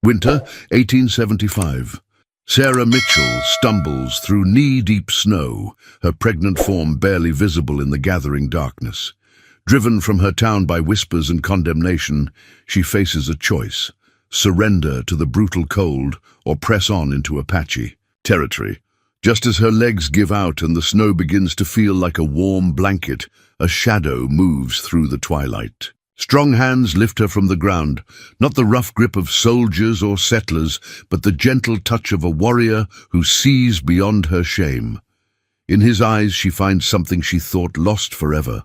Winter, 1875. Sarah Mitchell stumbles through knee-deep snow, her pregnant form barely visible in the gathering darkness. Driven from her town by whispers and condemnation, she faces a choice: surrender to the brutal cold or press on into Apache territory. Just as her legs give out and the snow begins to feel like a warm blanket, a shadow moves through the twilight. Strong hands lift her from the ground, not the rough grip of soldiers or settlers, but the gentle touch of a warrior who sees beyond her shame. In his eyes she finds something she thought lost forever: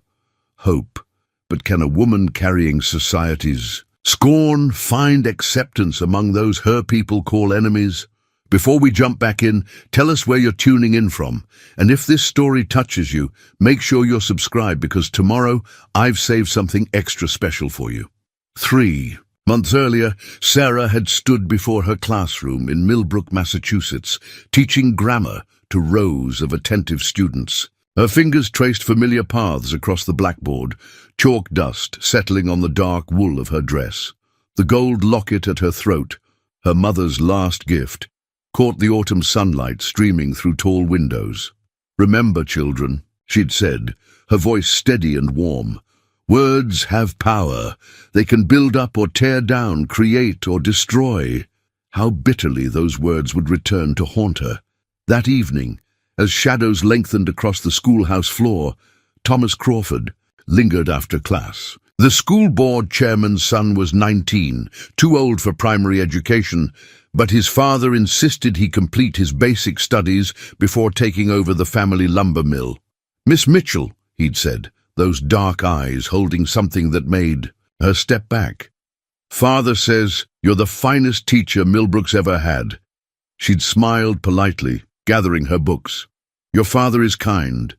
hope. But can a woman carrying society's scorn find acceptance among those her people call enemies? Before we jump back in, tell us where you're tuning in from. And if this story touches you, make sure you're subscribed, because tomorrow I've saved something extra special for you. 3 months earlier, Sarah had stood before her classroom in Millbrook, Massachusetts, teaching grammar to rows of attentive students. Her fingers traced familiar paths across the blackboard, chalk dust settling on the dark wool of her dress. The gold locket at her throat, her mother's last gift, caught the autumn sunlight streaming through tall windows. "Remember, children," she'd said, her voice steady and warm. "Words have power. They can build up or tear down, create or destroy." How bitterly those words would return to haunt her. That evening, as shadows lengthened across the schoolhouse floor, Thomas Crawford lingered after class. The school board chairman's son was 19, too old for primary education, but his father insisted he complete his basic studies before taking over the family lumber mill. "Miss Mitchell," he'd said, those dark eyes holding something that made her step back. "Father says you're the finest teacher Millbrook's ever had." She'd smiled politely, gathering her books. "Your father is kind,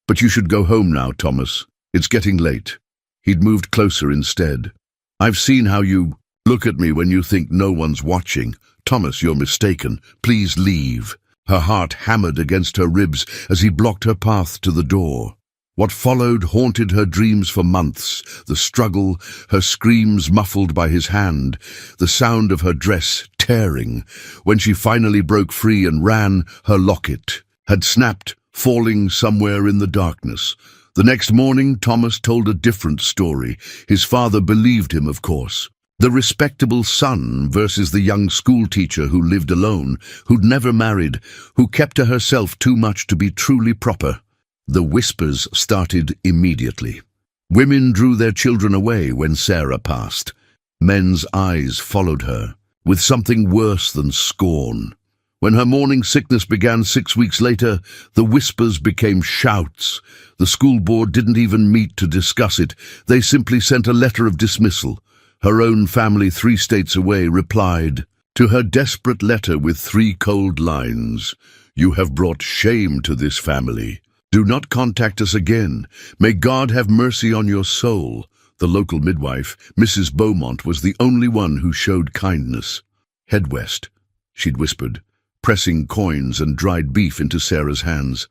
but you should go home now, Thomas. It's getting late." He'd moved closer instead. "I've seen how you look at me when you think no one's watching. Thomas, you're mistaken. Please leave." Her heart hammered against her ribs as he blocked her path to the door. What followed haunted her dreams for months: the struggle, her screams muffled by his hand, the sound of her dress tearing. When she finally broke free and ran, her locket had snapped, falling somewhere in the darkness. The next morning, Thomas told a different story. His father believed him, of course. The respectable son versus the young schoolteacher who lived alone, who'd never married, who kept to herself too much to be truly proper. The whispers started immediately. Women drew their children away when Sarah passed. Men's eyes followed her, with something worse than scorn. When her morning sickness began 6 weeks later, the whispers became shouts. The school board didn't even meet to discuss it. They simply sent a letter of dismissal. Her own family 3 states away replied to her desperate letter with 3 cold lines: "You have brought shame to this family. Do not contact us again. May God have mercy on your soul." The local midwife, Mrs. Beaumont, was the only one who showed kindness. "Head west," she'd whispered, pressing coins and dried beef into Sarah's hands.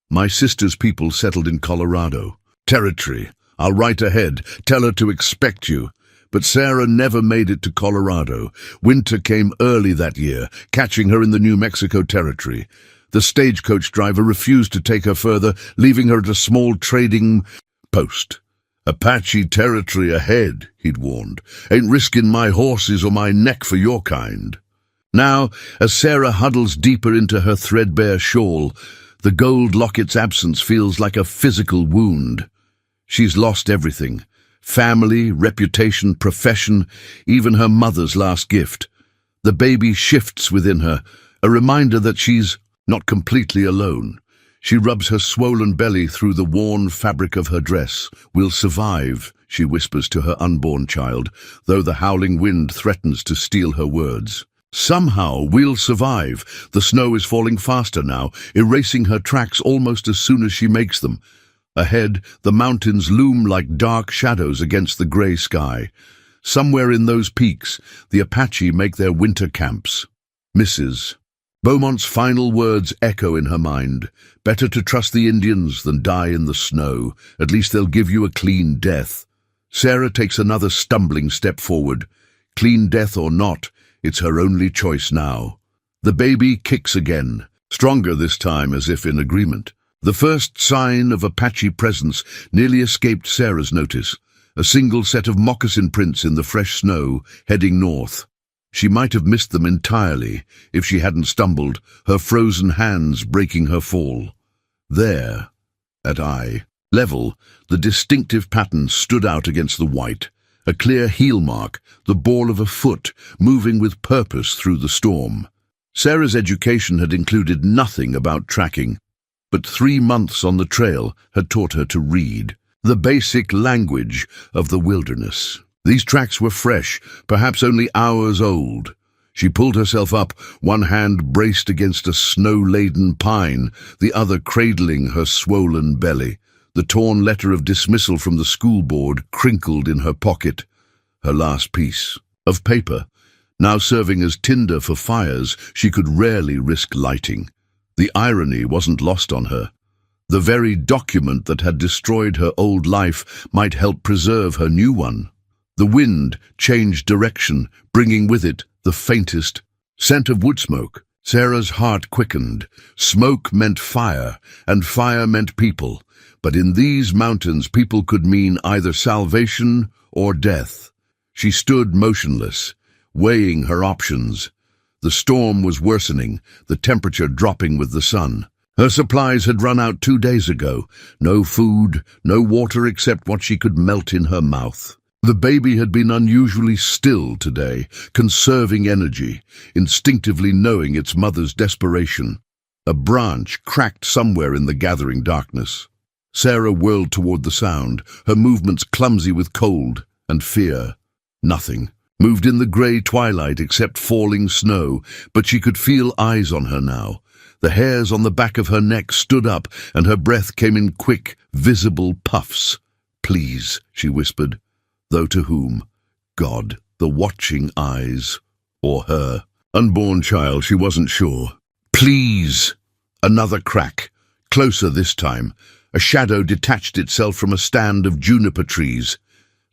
"My sister's people settled in Colorado territory. I'll write ahead, tell her to expect you." But Sarah never made it to Colorado. Winter came early that year, catching her in the New Mexico territory. The stagecoach driver refused to take her further, leaving her at a small trading post. "Apache territory ahead," he'd warned. "Ain't risking my horses or my neck for your kind." Now, as Sarah huddles deeper into her threadbare shawl, the gold locket's absence feels like a physical wound. She's lost everything: family, reputation, profession, even her mother's last gift. The baby shifts within her, a reminder that she's not completely alone. She rubs her swollen belly through the worn fabric of her dress. "We'll survive," she whispers to her unborn child, though the howling wind threatens to steal her words. Somehow we'll survive. The snow is falling faster now, erasing her tracks almost as soon as she makes them. Ahead, the mountains loom like dark shadows against the grey sky. Somewhere in those peaks, the Apache make their winter camps. Mrs. Beaumont's final words echo in her mind. "Better to trust the Indians than die in the snow. At least they'll give you a clean death." Sarah takes another stumbling step forward. Clean death or not, It's her only choice now. The baby kicks again, stronger this time as if in agreement. The first sign of Apache presence nearly escaped Sarah's notice. A single set of moccasin prints in the fresh snow, heading north. She might have missed them entirely if she hadn't stumbled, her frozen hands breaking her fall. There, at eye level, the distinctive pattern stood out against the white. A clear heel mark, the ball of a foot, moving with purpose through the storm. Sarah's education had included nothing about tracking, but 3 months on the trail had taught her to read, the basic language of the wilderness. These tracks were fresh, perhaps only hours old. She pulled herself up, one hand braced against a snow-laden pine, the other cradling her swollen belly. The torn letter of dismissal from the school board crinkled in her pocket. Her last piece of paper, now serving as tinder for fires she could rarely risk lighting. The irony wasn't lost on her. The very document that had destroyed her old life might help preserve her new one. The wind changed direction, bringing with it the faintest scent of wood smoke. Sarah's heart quickened. Smoke meant fire, and fire meant people. But in these mountains, people could mean either salvation or death. She stood motionless, weighing her options. The storm was worsening, the temperature dropping with the sun. Her supplies had run out 2 days ago. No food, no water except what she could melt in her mouth. The baby had been unusually still today, conserving energy, instinctively knowing its mother's desperation. A branch cracked somewhere in the gathering darkness. Sarah whirled toward the sound, her movements clumsy with cold and fear. Nothing moved in the grey twilight except falling snow, but she could feel eyes on her now. The hairs on the back of her neck stood up, and her breath came in quick, visible puffs. "Please," she whispered. Though to whom? God, the watching eyes, or her? Unborn child, she wasn't sure. "Please!" Another crack, closer this time. A shadow detached itself from a stand of juniper trees.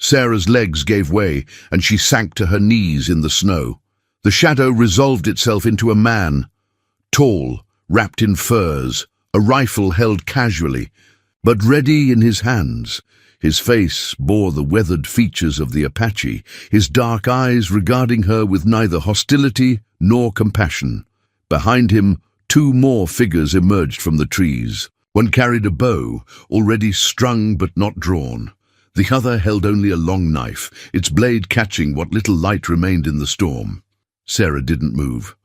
Sarah's legs gave way, and she sank to her knees in the snow. The shadow resolved itself into a man, tall, wrapped in furs, a rifle held casually, but ready in his hands. His face bore the weathered features of the Apache, his dark eyes regarding her with neither hostility nor compassion. Behind him, 2 more figures emerged from the trees. One carried a bow, already strung but not drawn. The other held only a long knife, its blade catching what little light remained in the storm. Sarah didn't move.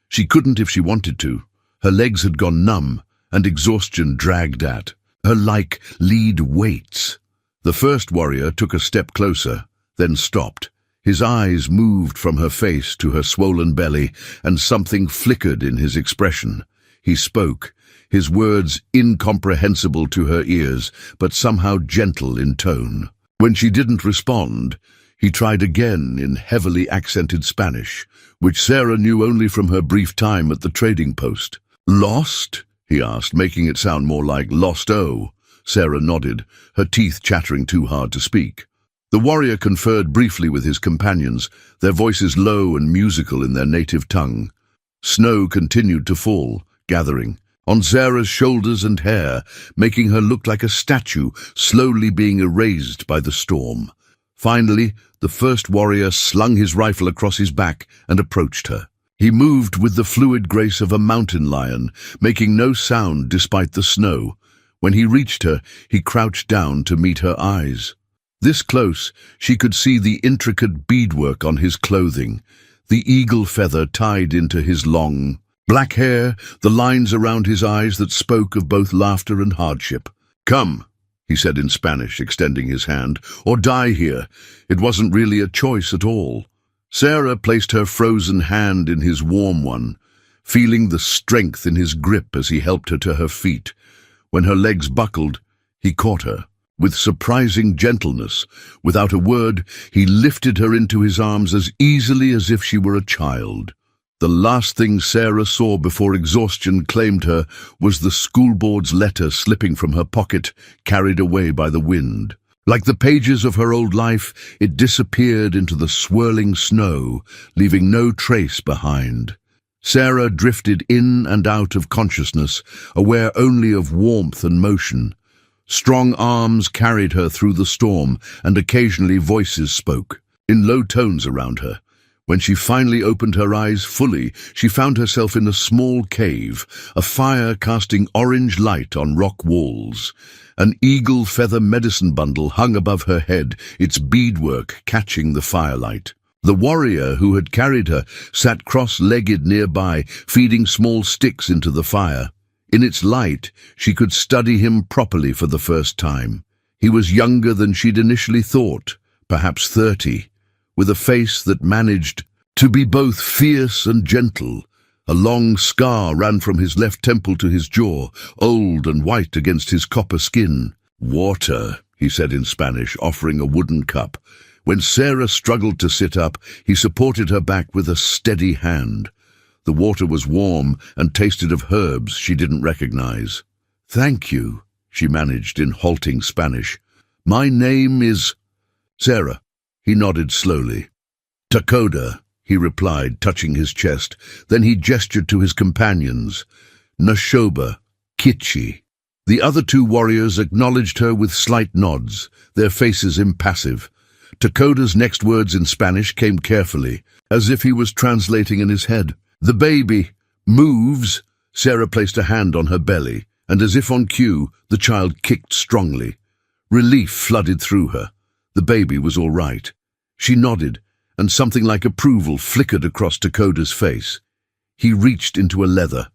She couldn't if she wanted to. Her legs had gone numb, and exhaustion dragged at her like lead weights. The first warrior took a step closer, then stopped. His eyes moved from her face to her swollen belly, and something flickered in his expression. He spoke, his words incomprehensible to her ears, but somehow gentle in tone. When she didn't respond, he tried again in heavily accented Spanish, which Sarah knew only from her brief time at the trading post. "Lost?" he asked, making it sound more like "lost-o." Sarah nodded, her teeth chattering too hard to speak. The warrior conferred briefly with his companions, their voices low and musical in their native tongue. Snow continued to fall, gathering on Sarah's shoulders and hair, making her look like a statue slowly being erased by the storm. Finally, the first warrior slung his rifle across his back and approached her. He moved with the fluid grace of a mountain lion, making no sound despite the snow. When he reached her, he crouched down to meet her eyes. This close, she could see the intricate beadwork on his clothing, the eagle feather tied into his long black hair, the lines around his eyes that spoke of both laughter and hardship. "Come," he said in Spanish, extending his hand, "or die here." It wasn't really a choice at all. Sarah placed her frozen hand in his warm one, feeling the strength in his grip as he helped her to her feet. When her legs buckled, he caught her. With surprising gentleness, without a word, he lifted her into his arms as easily as if she were a child. The last thing Sarah saw before exhaustion claimed her was the school board's letter slipping from her pocket, carried away by the wind. Like the pages of her old life, it disappeared into the swirling snow, leaving no trace behind. Sarah drifted in and out of consciousness, aware only of warmth and motion. Strong arms carried her through the storm, and occasionally voices spoke, in low tones around her. When she finally opened her eyes fully, she found herself in a small cave, a fire casting orange light on rock walls. An eagle feather medicine bundle hung above her head, its beadwork catching the firelight. The warrior who had carried her sat cross-legged nearby, feeding small sticks into the fire. In its light, she could study him properly for the first time. He was younger than she'd initially thought, perhaps 30, with a face that managed to be both fierce and gentle. A long scar ran from his left temple to his jaw, old and white against his copper skin. "Water," he said in Spanish, offering a wooden cup. When Sarah struggled to sit up, he supported her back with a steady hand. The water was warm and tasted of herbs she didn't recognize. "Thank you," she managed in halting Spanish. "My name is—" "Sarah." He nodded slowly. "Takoda," he replied, touching his chest. Then he gestured to his companions. "Nashoba, Kitchi." The other two warriors acknowledged her with slight nods, their faces impassive. Takoda's next words in Spanish came carefully, as if he was translating in his head. "The baby moves." Sarah placed a hand on her belly, and as if on cue, the child kicked strongly. Relief flooded through her. The baby was all right. She nodded, and something like approval flickered across Takoda's face. He reached into a leather,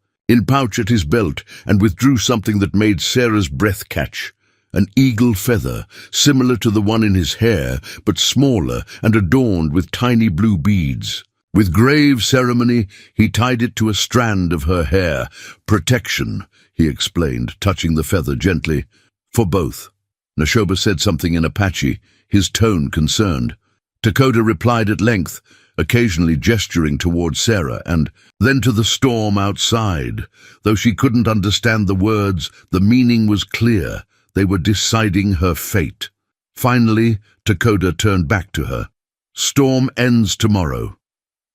pouch at his belt, and withdrew something that made Sarah's breath catch. An eagle feather, similar to the one in his hair, but smaller and adorned with tiny blue beads. With grave ceremony, he tied it to a strand of her hair. "Protection," he explained, touching the feather gently. "For both." Nashoba said something in Apache, his tone concerned. Takoda replied at length, occasionally gesturing toward Sarah, and then to the storm outside. Though she couldn't understand the words, the meaning was clear. They were deciding her fate. Finally, Takoda turned back to her. "Storm ends tomorrow.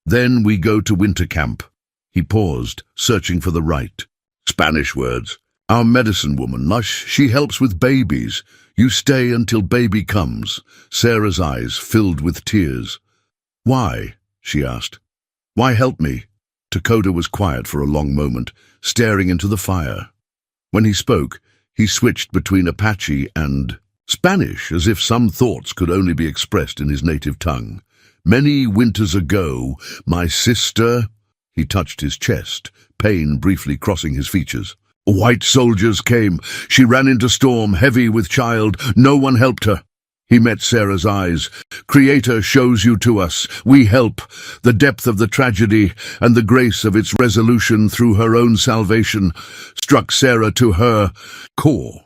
Then we go to winter camp." He paused, searching for the right Spanish words. "Our medicine woman, Lush, she helps with babies. You stay until baby comes." Sarah's eyes filled with tears. "Why?" she asked. "Why help me?" Takoda was quiet for a long moment, staring into the fire. When he spoke, he switched between Apache and Spanish, as if some thoughts could only be expressed in his native tongue. "Many winters ago, my sister—" He touched his chest, pain briefly crossing his features. "White soldiers came. She ran into storm, heavy with child. No one helped her." He met Sarah's eyes. "Creator shows you to us. We help. The depth of the tragedy and the grace of its resolution through her own salvation struck Sarah to her core."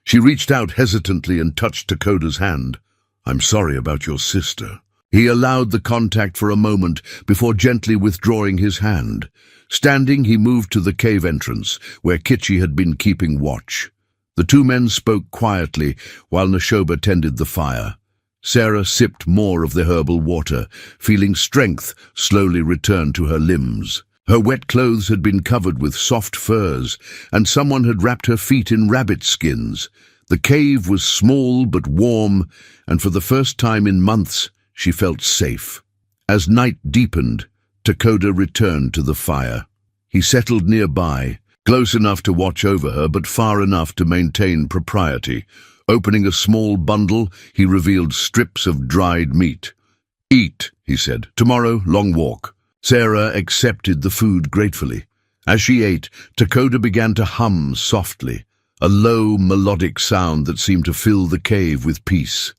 She reached out hesitantly and touched Takoda's hand. "I'm sorry about your sister." He allowed the contact for a moment before gently withdrawing his hand. Standing, he moved to the cave entrance, where Kitchi had been keeping watch. The two men spoke quietly while Nashoba tended the fire. Sarah sipped more of the herbal water, feeling strength slowly return to her limbs. Her wet clothes had been covered with soft furs, and someone had wrapped her feet in rabbit skins. The cave was small but warm, and for the first time in months, she felt safe. As night deepened, Takoda returned to the fire. He settled nearby, close enough to watch over her, but far enough to maintain propriety. Opening a small bundle, he revealed strips of dried meat. "Eat," he said. "Tomorrow, long walk." Sarah accepted the food gratefully. As she ate, Takoda began to hum softly, a low, melodic sound that seemed to fill the cave with peace.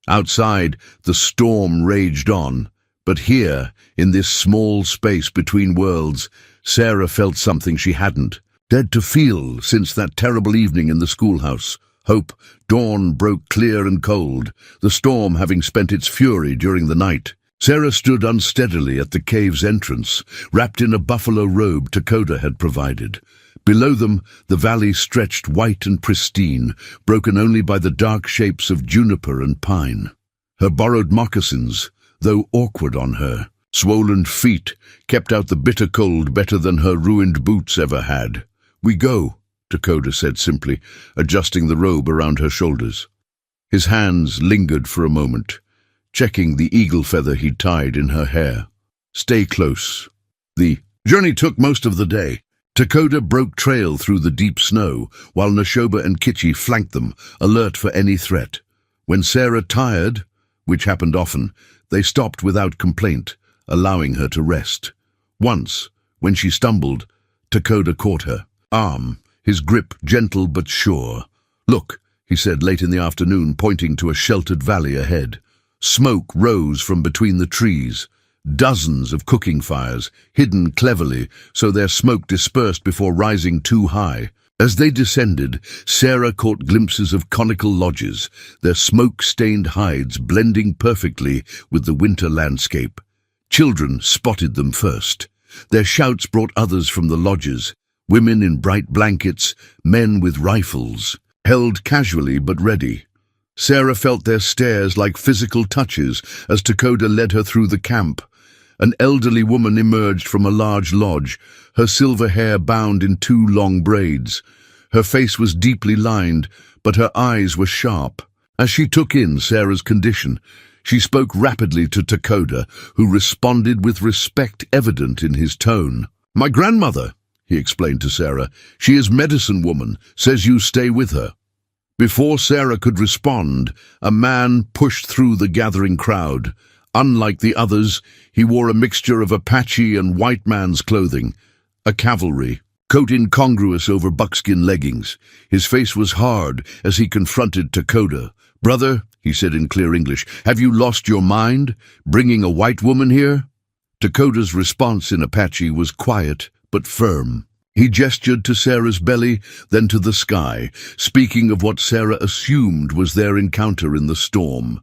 Outside, the storm raged on, but here, in this small space between worlds, Sarah felt something she hadn't dared to feel since that terrible evening in the schoolhouse. Hope. Dawn broke clear and cold, the storm having spent its fury during the night. Sarah stood unsteadily at the cave's entrance, wrapped in a buffalo robe Takoda had provided. Below them, the valley stretched white and pristine, broken only by the dark shapes of juniper and pine. Her borrowed moccasins, though awkward on her, swollen feet kept out the bitter cold better than her ruined boots ever had. "We go," Dakota said simply, adjusting the robe around her shoulders. His hands lingered for a moment, checking the eagle feather he'd tied in her hair. "Stay close." The journey took most of the day. Dakota broke trail through the deep snow, while Neshoba and Kitchi flanked them, alert for any threat. When Sarah tired, which happened often, they stopped without complaint, allowing her to rest. Once, when she stumbled, Dakota caught her arm, his grip gentle but sure. "Look," he said late in the afternoon, pointing to a sheltered valley ahead. Smoke rose from between the trees. Dozens of cooking fires, hidden cleverly so their smoke dispersed before rising too high. As they descended, Sarah caught glimpses of conical lodges, their smoke-stained hides blending perfectly with the winter landscape. Children spotted them first. Their shouts brought others from the lodges, women in bright blankets, men with rifles, held casually but ready. Sarah felt their stares like physical touches as Dakota led her through the camp. An elderly woman emerged from a large lodge, her silver hair bound in 2 long braids. Her face was deeply lined, but her eyes were sharp. As she took in Sarah's condition, she spoke rapidly to Dakota, who responded with respect evident in his tone. "My grandmother," he explained to Sarah. "She is medicine woman, says you stay with her." Before Sarah could respond, a man pushed through the gathering crowd. Unlike the others, he wore a mixture of Apache and white man's clothing, a cavalry, coat incongruous over buckskin leggings. His face was hard as he confronted Dakota. "Brother," he said in clear English, "have you lost your mind, bringing a white woman here?" Dakota's response in Apache was quiet but firm. He gestured to Sarah's belly, then to the sky, speaking of what Sarah assumed was their encounter in the storm.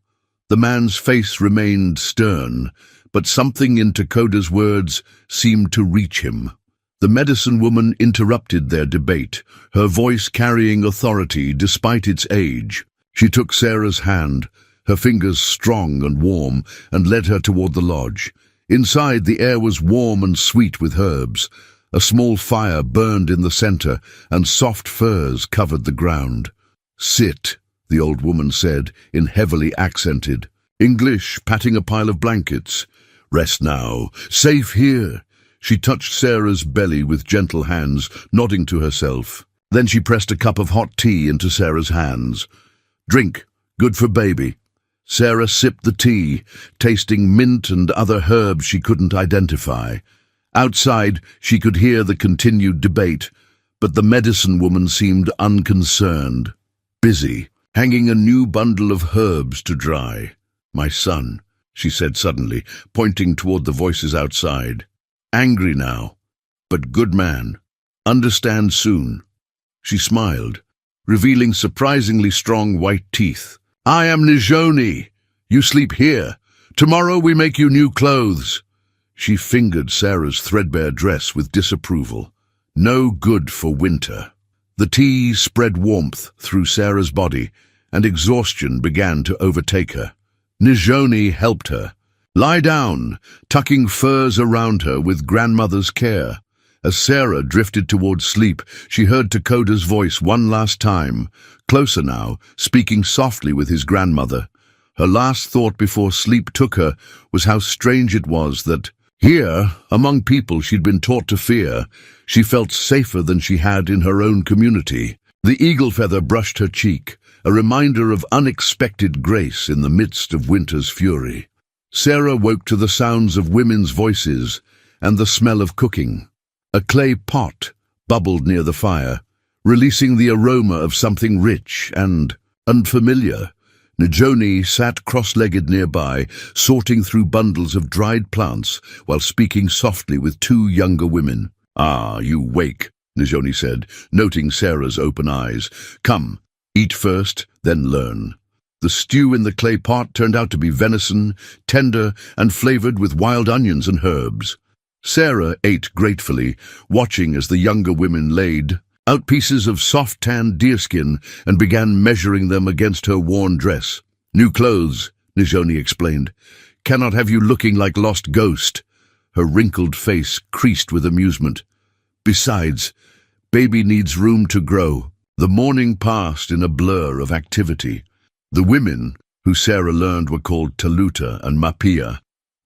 The man's face remained stern, but something in Dakota's words seemed to reach him. The medicine woman interrupted their debate, her voice carrying authority despite its age. She took Sarah's hand, her fingers strong and warm, and led her toward the lodge. Inside, the air was warm and sweet with herbs. A small fire burned in the center, and soft furs covered the ground. "Sit," the old woman said, in heavily accented English, patting a pile of blankets. "Rest now. Safe here." She touched Sarah's belly with gentle hands, nodding to herself. Then she pressed a cup of hot tea into Sarah's hands. "Drink. Good for baby." Sarah sipped the tea, tasting mint and other herbs she couldn't identify. Outside, she could hear the continued debate, but the medicine woman seemed unconcerned. Busy, hanging a new bundle of herbs to dry. "My son," she said suddenly, pointing toward the voices outside. "Angry now, but good man. Understand soon." She smiled, revealing surprisingly strong white teeth. "I am Nijoni. You sleep here. Tomorrow we make you new clothes." She fingered Sarah's threadbare dress with disapproval. No good for winter. The tea spread warmth through Sarah's body, and exhaustion began to overtake her. Nijoni helped her. "Lie down," tucking furs around her with grandmother's care. As Sarah drifted towards sleep, she heard Dakota's voice one last time, closer now, speaking softly with his grandmother. Her last thought before sleep took her was how strange it was that, here, among people she'd been taught to fear, she felt safer than she had in her own community. The eagle feather brushed her cheek, a reminder of unexpected grace in the midst of winter's fury. Sarah woke to the sounds of women's voices and the smell of cooking. A clay pot bubbled near the fire, releasing the aroma of something rich and unfamiliar. Nijoni sat cross-legged nearby, sorting through bundles of dried plants while speaking softly with 2 younger women. "Ah, you wake," Nijoni said, noting Sarah's open eyes. "Come, eat first, then learn." The stew in the clay pot turned out to be venison, tender and flavored with wild onions and herbs. Sarah ate gratefully, watching as the younger women laid out pieces of soft tanned deerskin and began measuring them against her worn dress. "New clothes," Nijoni explained. "Cannot have you looking like lost ghost." Her wrinkled face creased with amusement. "Besides, baby needs room to grow." The morning passed in a blur of activity. The women, who Sarah learned were called Taluta and Mapia,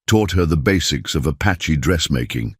taught her the basics of Apache dressmaking,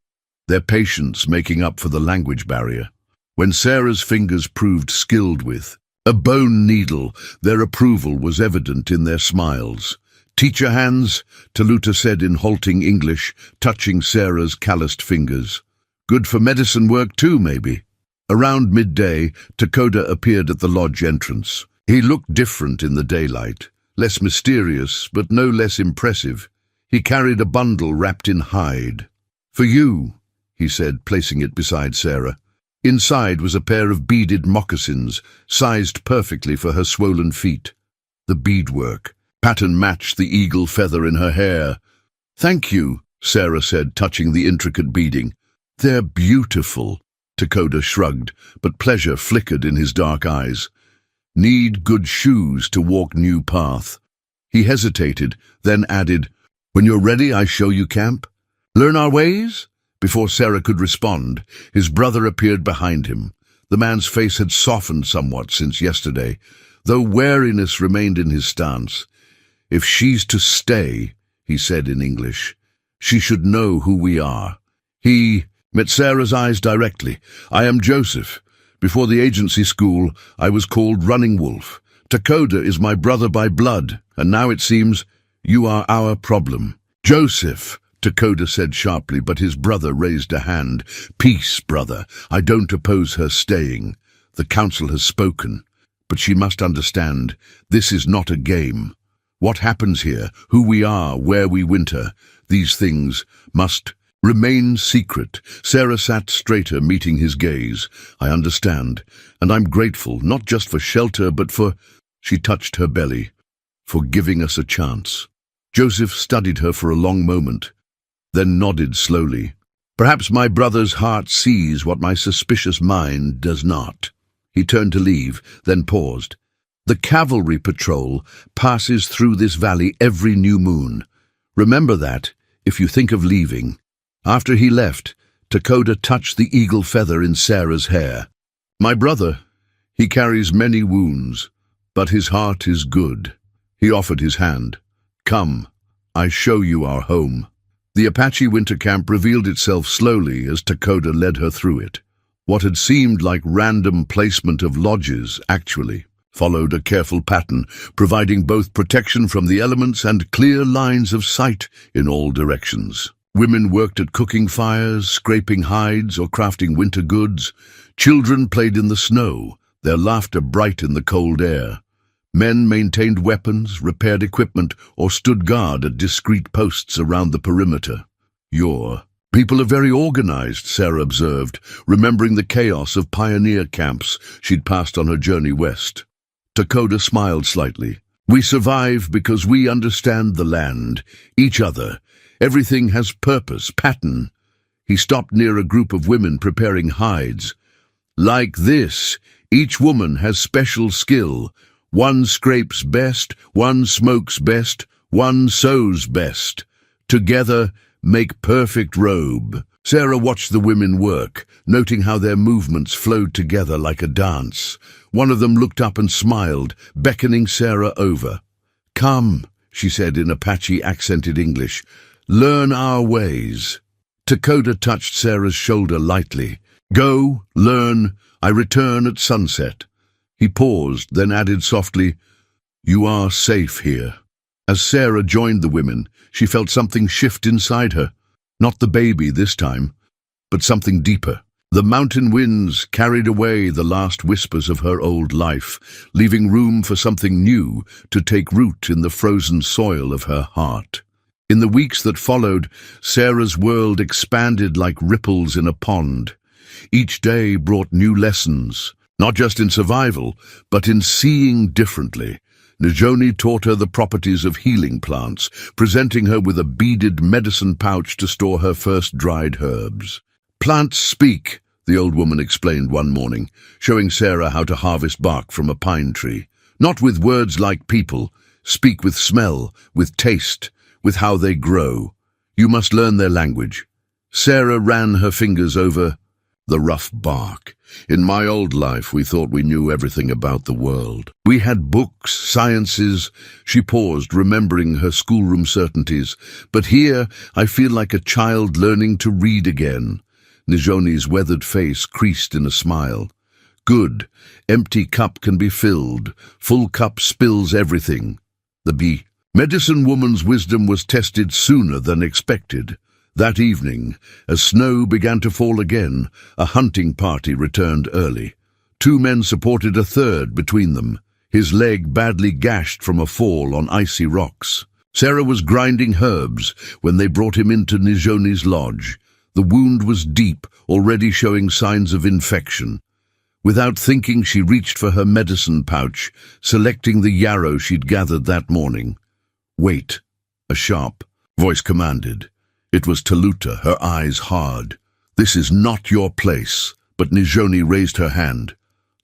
their patience making up for the language barrier. When Sarah's fingers proved skilled with a bone needle, their approval was evident in their smiles. "Teacher hands," Taluta said in halting English, touching Sarah's calloused fingers. "Good for medicine work too, maybe." Around midday, Takoda appeared at the lodge entrance. He looked different in the daylight, less mysterious but no less impressive. He carried a bundle wrapped in hide. "For you," he said, placing it beside Sarah. Inside was a pair of beaded moccasins, sized perfectly for her swollen feet. The beadwork pattern matched the eagle feather in her hair. "Thank you," Sarah said, touching the intricate beading. "They're beautiful." Takoda shrugged, but pleasure flickered in his dark eyes. "Need good shoes to walk new path." He hesitated, then added, "When you're ready, I show you camp. Learn our ways?" Before Sarah could respond, his brother appeared behind him. The man's face had softened somewhat since yesterday, though wariness remained in his stance. "If she's to stay," he said in English, "she should know who we are." He met Sarah's eyes directly. "I am Joseph. Before the agency school, I was called Running Wolf. Takoda is my brother by blood, and now it seems you are our problem." "Joseph," Takoda said sharply, but his brother raised a hand. "Peace, brother. I don't oppose her staying. The council has spoken. But she must understand, this is not a game. What happens here, who we are, where we winter, these things must remain secret." Sarah sat straighter, meeting his gaze. "I understand, and I'm grateful, not just for shelter, but for—" She touched her belly. "For giving us a chance." Joseph studied her for a long moment, then nodded slowly. "Perhaps my brother's heart sees what my suspicious mind does not." He turned to leave, then paused. "The cavalry patrol passes through this valley every new moon. Remember that, if you think of leaving." After he left, Takoda touched the eagle feather in Sarah's hair. "My brother, he carries many wounds, but his heart is good." He offered his hand. "Come, I show you our home." The Apache winter camp revealed itself slowly as Takoda led her through it. What had seemed like random placement of lodges actually followed a careful pattern, providing both protection from the elements and clear lines of sight in all directions. Women worked at cooking fires, scraping hides, or crafting winter goods. Children played in the snow, their laughter bright in the cold air. Men maintained weapons, repaired equipment, or stood guard at discreet posts around the perimeter. "Your people are very organized," Sarah observed, remembering the chaos of pioneer camps she'd passed on her journey west. Takoda smiled slightly. "We survive because we understand the land, each other. Everything has purpose, pattern." He stopped near a group of women preparing hides. "Like this, each woman has special skill. One scrapes best, one smokes best, one sews best. Together, make perfect robe." Sarah watched the women work, noting how their movements flowed together like a dance. One of them looked up and smiled, beckoning Sarah over. "Come," she said in Apache-accented English. "Learn our ways." Takoda touched Sarah's shoulder lightly. "Go, learn, I return at sunset." He paused, then added softly, "You are safe here." As Sarah joined the women, she felt something shift inside her. Not the baby this time, but something deeper. The mountain winds carried away the last whispers of her old life, leaving room for something new to take root in the frozen soil of her heart. In the weeks that followed, Sarah's world expanded like ripples in a pond. Each day brought new lessons, not just in survival, but in seeing differently. Najoni taught her the properties of healing plants, presenting her with a beaded medicine pouch to store her first dried herbs. "Plants speak," the old woman explained one morning, showing Sarah how to harvest bark from a pine tree. "Not with words like people. Speak with smell, with taste, with how they grow. You must learn their language." Sarah ran her fingers over the rough bark. "In my old life, we thought we knew everything about the world. We had books, sciences." She paused, remembering her schoolroom certainties. "But here, I feel like a child learning to read again." Najoni's weathered face creased in a smile. "Good. Empty cup can be filled. Full cup spills everything." The medicine woman's wisdom was tested sooner than expected. That evening, as snow began to fall again, a hunting party returned early. 2 men supported a third between them, his leg badly gashed from a fall on icy rocks. Sarah was grinding herbs when they brought him into Najoni's lodge. The wound was deep, already showing signs of infection. Without thinking, she reached for her medicine pouch, selecting the yarrow she'd gathered that morning. "Wait," a sharp voice commanded. It was Taluta, her eyes hard. "This is not your place." But Najoni raised her hand.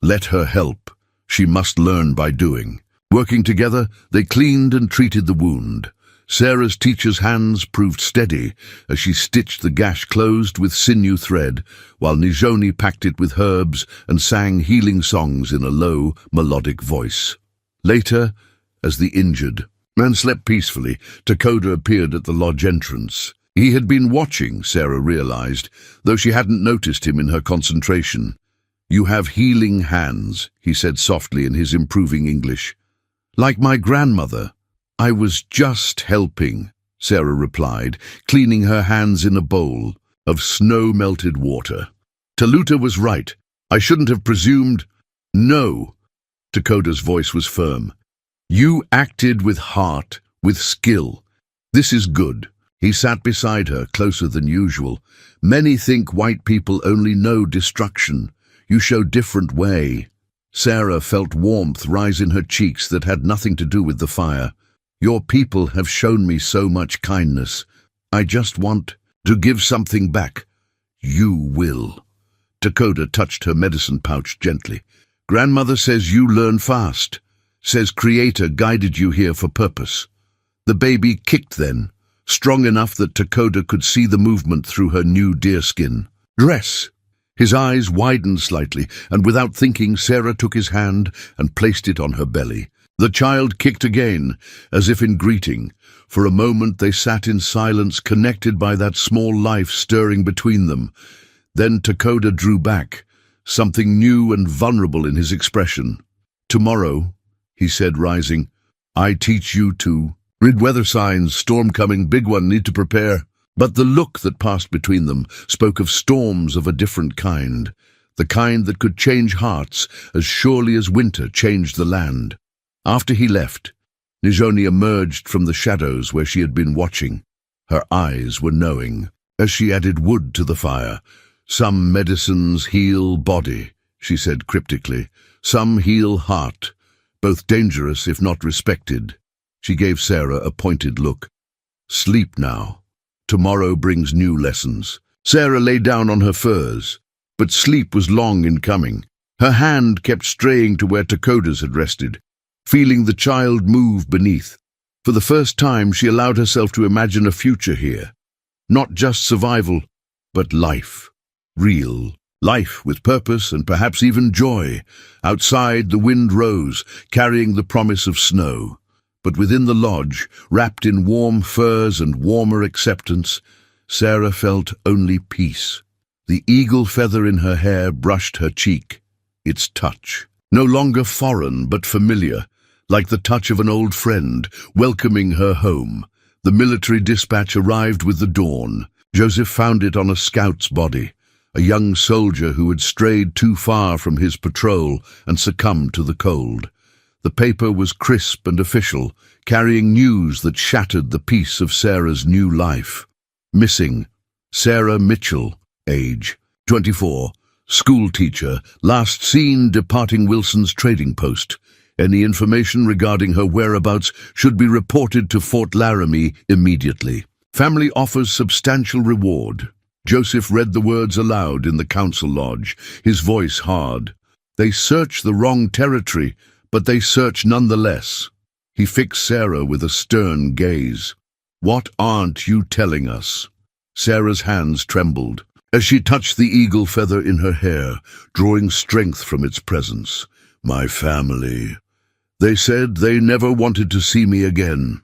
"Let her help. She must learn by doing." Working together, they cleaned and treated the wound. Sarah's teacher's hands proved steady as she stitched the gash closed with sinew thread, while Najoni packed it with herbs and sang healing songs in a low, melodic voice. Later, as the injured man slept peacefully, Takoda appeared at the lodge entrance. He had been watching, Sarah realized, though she hadn't noticed him in her concentration. "You have healing hands," he said softly in his improving English. "Like my grandmother." "I was just helping," Sarah replied, cleaning her hands in a bowl of snow-melted water. Taluta was right. "I shouldn't have presumed." "No," Takoda's voice was firm. "You acted with heart, with skill. This is good." He sat beside her, closer than usual. "Many think white people only know destruction. You show different way." Sarah felt warmth rise in her cheeks that had nothing to do with the fire. "Your people have shown me so much kindness. I just want to give something back." "You will." Takoda touched her medicine pouch gently. "Grandmother says you learn fast. Says Creator guided you here for purpose." The baby kicked then, strong enough that Takoda could see the movement through her new deerskin dress. His eyes widened slightly, and without thinking, Sarah took his hand and placed it on her belly. The child kicked again, as if in greeting. For a moment they sat in silence, connected by that small life stirring between them. Then Takoda drew back, something new and vulnerable in his expression. "Tomorrow," he said, rising, "I teach you to read weather signs. Storm coming, big one, need to prepare." But the look that passed between them spoke of storms of a different kind, the kind that could change hearts as surely as winter changed the land. After he left, Najoni emerged from the shadows where she had been watching. Her eyes were knowing, as she added wood to the fire. "Some medicines heal body," she said cryptically. "Some heal heart, both dangerous if not respected." She gave Sarah a pointed look. "Sleep now. Tomorrow brings new lessons." Sarah lay down on her furs, but sleep was long in coming. Her hand kept straying to where Takoda's had rested, feeling the child move beneath. For the first time, she allowed herself to imagine a future here. Not just survival, but life. Real life with purpose and perhaps even joy. Outside, the wind rose, carrying the promise of snow. But within the lodge, wrapped in warm furs and warmer acceptance, Sarah felt only peace. The eagle feather in her hair brushed her cheek, its touch. No longer foreign, but familiar, like the touch of an old friend, welcoming her home. The military dispatch arrived with the dawn. Joseph found it on a scout's body, a young soldier who had strayed too far from his patrol and succumbed to the cold. The paper was crisp and official, carrying news that shattered the peace of Sarah's new life. Missing, Sarah Mitchell, age 24, school teacher, last seen departing Wilson's trading post. Any information regarding her whereabouts should be reported to Fort Laramie immediately. Family offers substantial reward. Joseph read the words aloud in the council lodge, his voice hard. They search the wrong territory, but they search nonetheless. He fixed Sarah with a stern gaze. What aren't you telling us? Sarah's hands trembled as she touched the eagle feather in her hair, drawing strength from its presence. My family. They said they never wanted to see me again.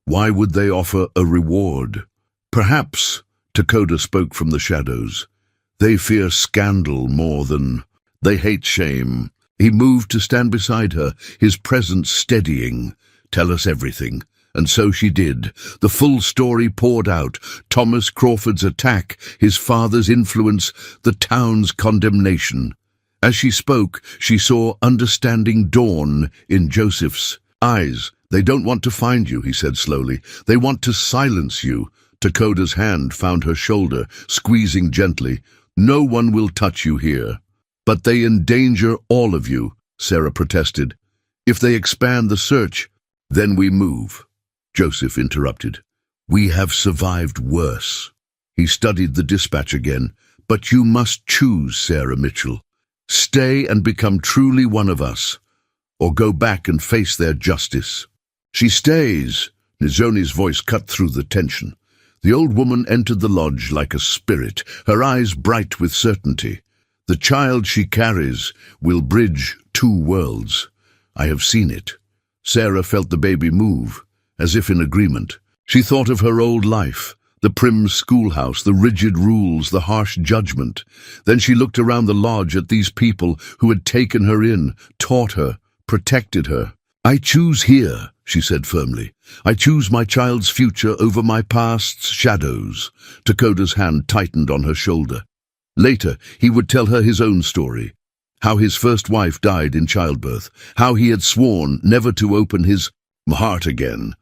Why would they offer a reward? Perhaps, Dakota spoke from the shadows, they fear scandal more than... They hate shame. He moved to stand beside her, his presence steadying. Tell us everything. And so she did. The full story poured out. Thomas Crawford's attack, his father's influence, the town's condemnation. As she spoke, she saw understanding dawn in Joseph's eyes. They don't want to find you, he said slowly. They want to silence you. Dakota's hand found her shoulder, squeezing gently. No one will touch you here. But they endanger all of you, Sarah protested. If they expand the search, then we move. Joseph interrupted. We have survived worse. He studied the dispatch again. But you must choose, Sarah Mitchell. Stay and become truly one of us, or go back and face their justice. She stays. Nizoni's voice cut through the tension. The old woman entered the lodge like a spirit, her eyes bright with certainty. The child she carries will bridge two worlds. I have seen it. Sarah felt the baby move, as if in agreement. She thought of her old life, the prim schoolhouse, the rigid rules, the harsh judgment. Then she looked around the lodge at these people who had taken her in, taught her, protected her. I choose here, she said firmly. I choose my child's future over my past's shadows. Dakota's hand tightened on her shoulder. Later, he would tell her his own story, how his first wife died in childbirth, how he had sworn never to open his heart again.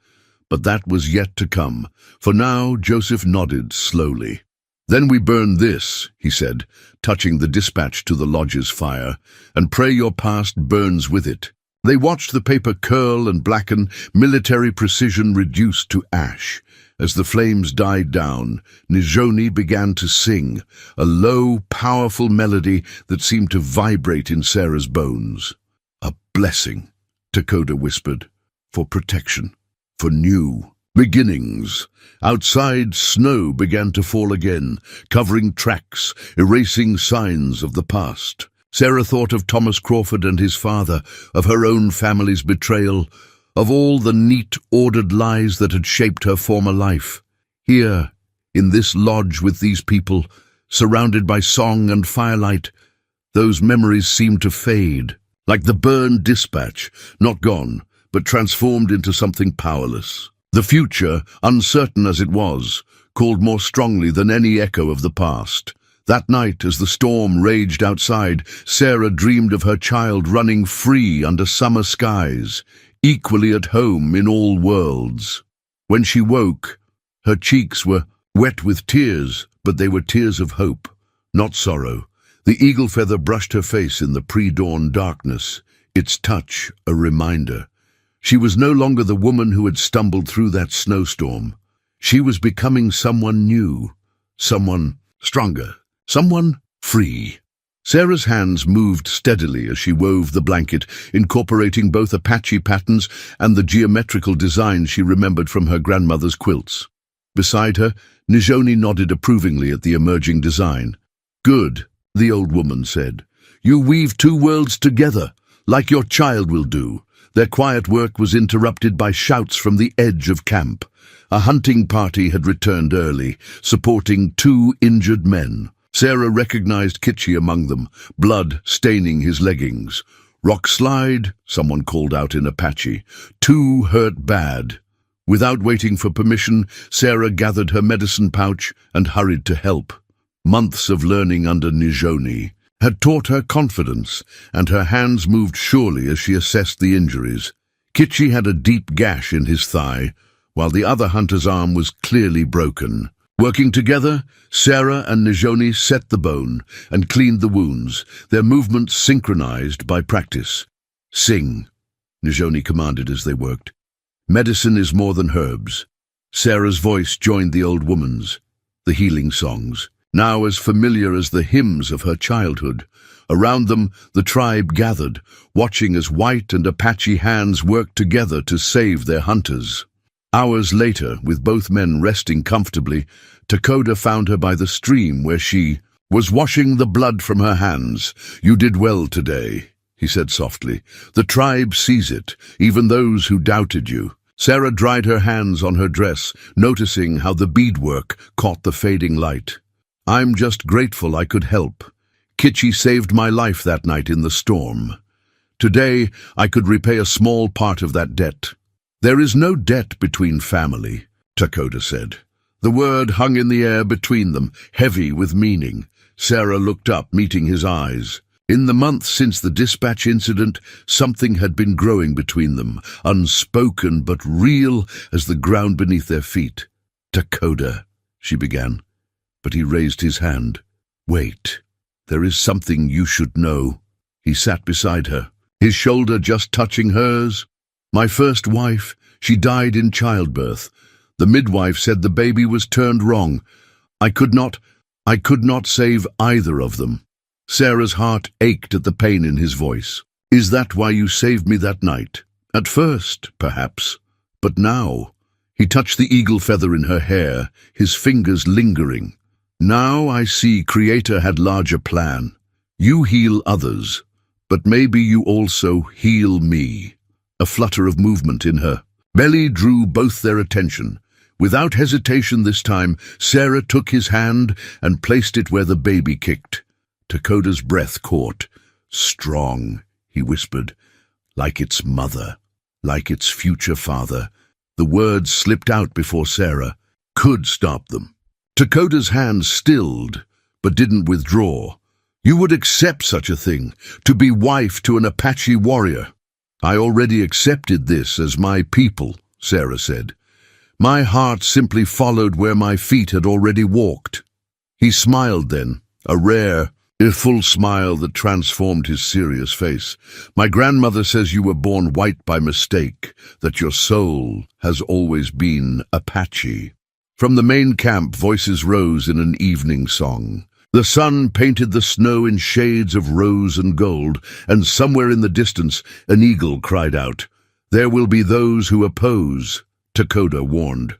But that was yet to come. For now, Joseph nodded slowly. Then we burn this, he said, touching the dispatch to the lodge's fire, and pray your past burns with it. They watched the paper curl and blacken, military precision reduced to ash. As the flames died down, Nizoni began to sing, a low, powerful melody that seemed to vibrate in Sarah's bones. A blessing, Dakota whispered, for protection, for new beginnings. Outside, snow began to fall again, covering tracks, erasing signs of the past. Sarah thought of Thomas Crawford and his father, of her own family's betrayal, of all the neat, ordered lies that had shaped her former life. Here, in this lodge with these people, surrounded by song and firelight, those memories seemed to fade, like the burned dispatch, not gone, but transformed into something powerless. The future, uncertain as it was, called more strongly than any echo of the past. That night, as the storm raged outside, Sarah dreamed of her child running free under summer skies, equally at home in all worlds. When she woke, her cheeks were wet with tears, but they were tears of hope, not sorrow. The eagle feather brushed her face in the pre-dawn darkness, its touch a reminder. She was no longer the woman who had stumbled through that snowstorm. She was becoming someone new, someone stronger, someone free. Sarah's hands moved steadily as she wove the blanket, incorporating both Apache patterns and the geometrical designs she remembered from her grandmother's quilts. Beside her, Nizoni nodded approvingly at the emerging design. Good, the old woman said. You weave two worlds together, like your child will do. Their quiet work was interrupted by shouts from the edge of camp. A hunting party had returned early, supporting two injured men. Sarah recognized Kitchi among them, blood staining his leggings. Rock slide, someone called out in Apache. Two hurt bad. Without waiting for permission, Sarah gathered her medicine pouch and hurried to help. Months of learning under Nizoni had taught her confidence, and her hands moved surely as she assessed the injuries. Kitchi had a deep gash in his thigh, while the other hunter's arm was clearly broken. Working together, Sarah and Nizoni set the bone and cleaned the wounds, their movements synchronized by practice. Sing. Njoni commanded as they worked. Medicine is more than herbs. Sarah's voice joined the old woman's, the healing songs, now as familiar as the hymns of her childhood. Around them, the tribe gathered, watching as white and Apache hands worked together to save their hunters. Hours later, with both men resting comfortably, Takoda found her by the stream where she was washing the blood from her hands. "You did well today," he said softly. "The tribe sees it, even those who doubted you." Sarah dried her hands on her dress, noticing how the beadwork caught the fading light. "I'm just grateful I could help. Kitchi saved my life that night in the storm. Today, I could repay a small part of that debt." "There is no debt between family," Takoda said. The word hung in the air between them, heavy with meaning. Sarah looked up, meeting his eyes. In the months since the dispatch incident, something had been growing between them, unspoken but real as the ground beneath their feet. "Takoda," she began, but he raised his hand. "Wait. There is something you should know." He sat beside her, his shoulder just touching hers. "My first wife, she died in childbirth. The midwife said the baby was turned wrong. I could not save either of them." Sarah's heart ached at the pain in his voice. "Is that why you saved me that night? At first, perhaps. But now?" He touched the eagle feather in her hair, his fingers lingering. "Now I see Creator had larger plan. You heal others, but maybe you also heal me." A flutter of movement in her belly drew both their attention. Without hesitation this time, Sarah took his hand and placed it where the baby kicked. Takoda's breath caught. "Strong," he whispered, "like its mother, like its future father." The words slipped out before Sarah could stop them. Takoda's hand stilled, but didn't withdraw. "You would accept such a thing, to be wife to an Apache warrior?" "I already accepted this as my people," Sarah said. "My heart simply followed where my feet had already walked." He smiled then, a rare, full smile that transformed his serious face. "My grandmother says you were born white by mistake, that your soul has always been Apache." From the main camp, voices rose in an evening song. The sun painted the snow in shades of rose and gold, and somewhere in the distance, an eagle cried out. "There will be those who oppose," Takoda warned.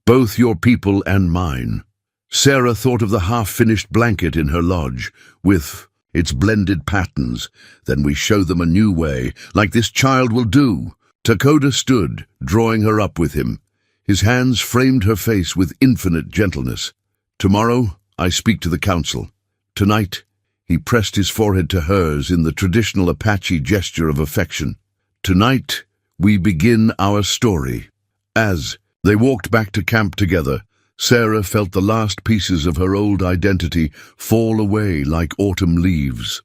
"Both your people and mine." Sarah thought of the half-finished blanket in her lodge, with its blended patterns. "Then we show them a new way, like this child will do." Takoda stood, drawing her up with him. His hands framed her face with infinite gentleness. "Tomorrow, I speak to the council. Tonight," he pressed his forehead to hers in the traditional Apache gesture of affection. "Tonight, we begin our story." As they walked back to camp together, Sarah felt the last pieces of her old identity fall away like autumn leaves.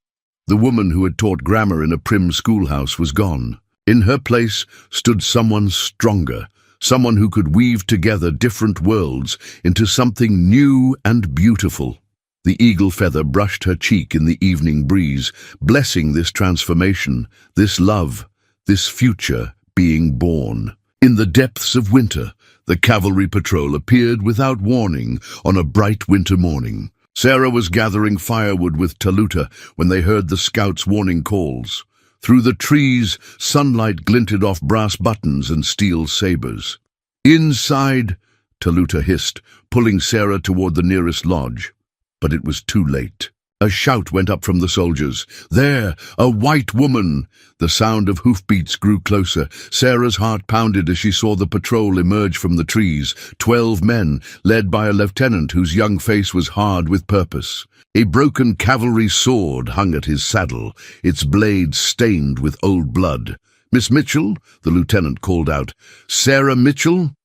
The woman who had taught grammar in a prim schoolhouse was gone. In her place stood someone stronger, someone who could weave together different worlds into something new and beautiful. The eagle feather brushed her cheek in the evening breeze, blessing this transformation, this love, this future being born. In the depths of winter, the cavalry patrol appeared without warning on a bright winter morning. Sarah was gathering firewood with Taluta when they heard the scouts' warning calls. Through the trees, sunlight glinted off brass buttons and steel sabers. "Inside," Taluta hissed, pulling Sarah toward the nearest lodge. But it was too late. A shout went up from the soldiers. "There, a white woman!" The sound of hoofbeats grew closer. Sarah's heart pounded as she saw the patrol emerge from the trees. 12 men, led by a lieutenant whose young face was hard with purpose. A broken cavalry sword hung at his saddle, its blade stained with old blood. "Miss Mitchell?" the lieutenant called out. "Sarah Mitchell?"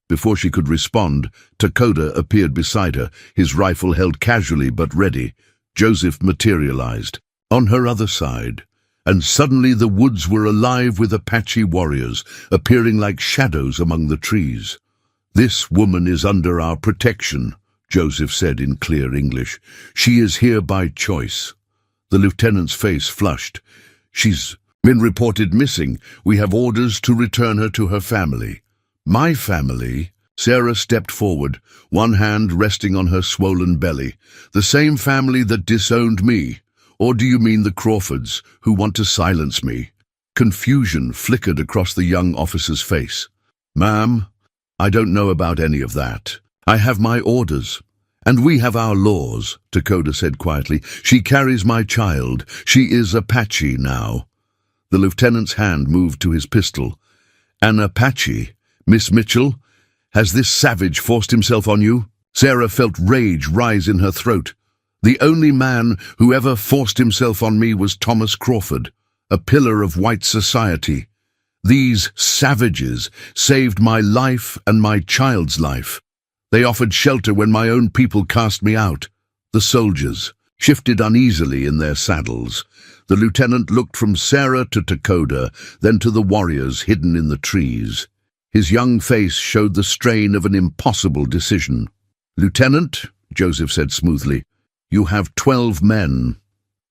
Before she could respond, Takoda appeared beside her, his rifle held casually but ready. Joseph materialized on her other side, and suddenly the woods were alive with Apache warriors, appearing like shadows among the trees. "This woman is under our protection," Joseph said in clear English. "She is here by choice." The lieutenant's face flushed. "She's Been reported missing. We have orders to return her to her family." "My family?" Sarah stepped forward, one hand resting on her swollen belly. "The same family that disowned me? Or do you mean the Crawfords, who want to silence me?" Confusion flickered across the young officer's face. "Ma'am, I don't know about any of that. I have my orders. And we have our laws," Dakota said quietly. "She carries my child. She is Apache now." The lieutenant's hand moved to his pistol. "An Apache? Miss Mitchell? Has this savage forced himself on you?" Sarah felt rage rise in her throat. "The only man who ever forced himself on me was Thomas Crawford, a pillar of white society. These savages saved my life and my child's life. They offered shelter when my own people cast me out." The soldiers shifted uneasily in their saddles. The lieutenant looked from Sarah to Dakota, then to the warriors hidden in the trees. His young face showed the strain of an impossible decision. "Lieutenant," Joseph said smoothly, "you have 12 men.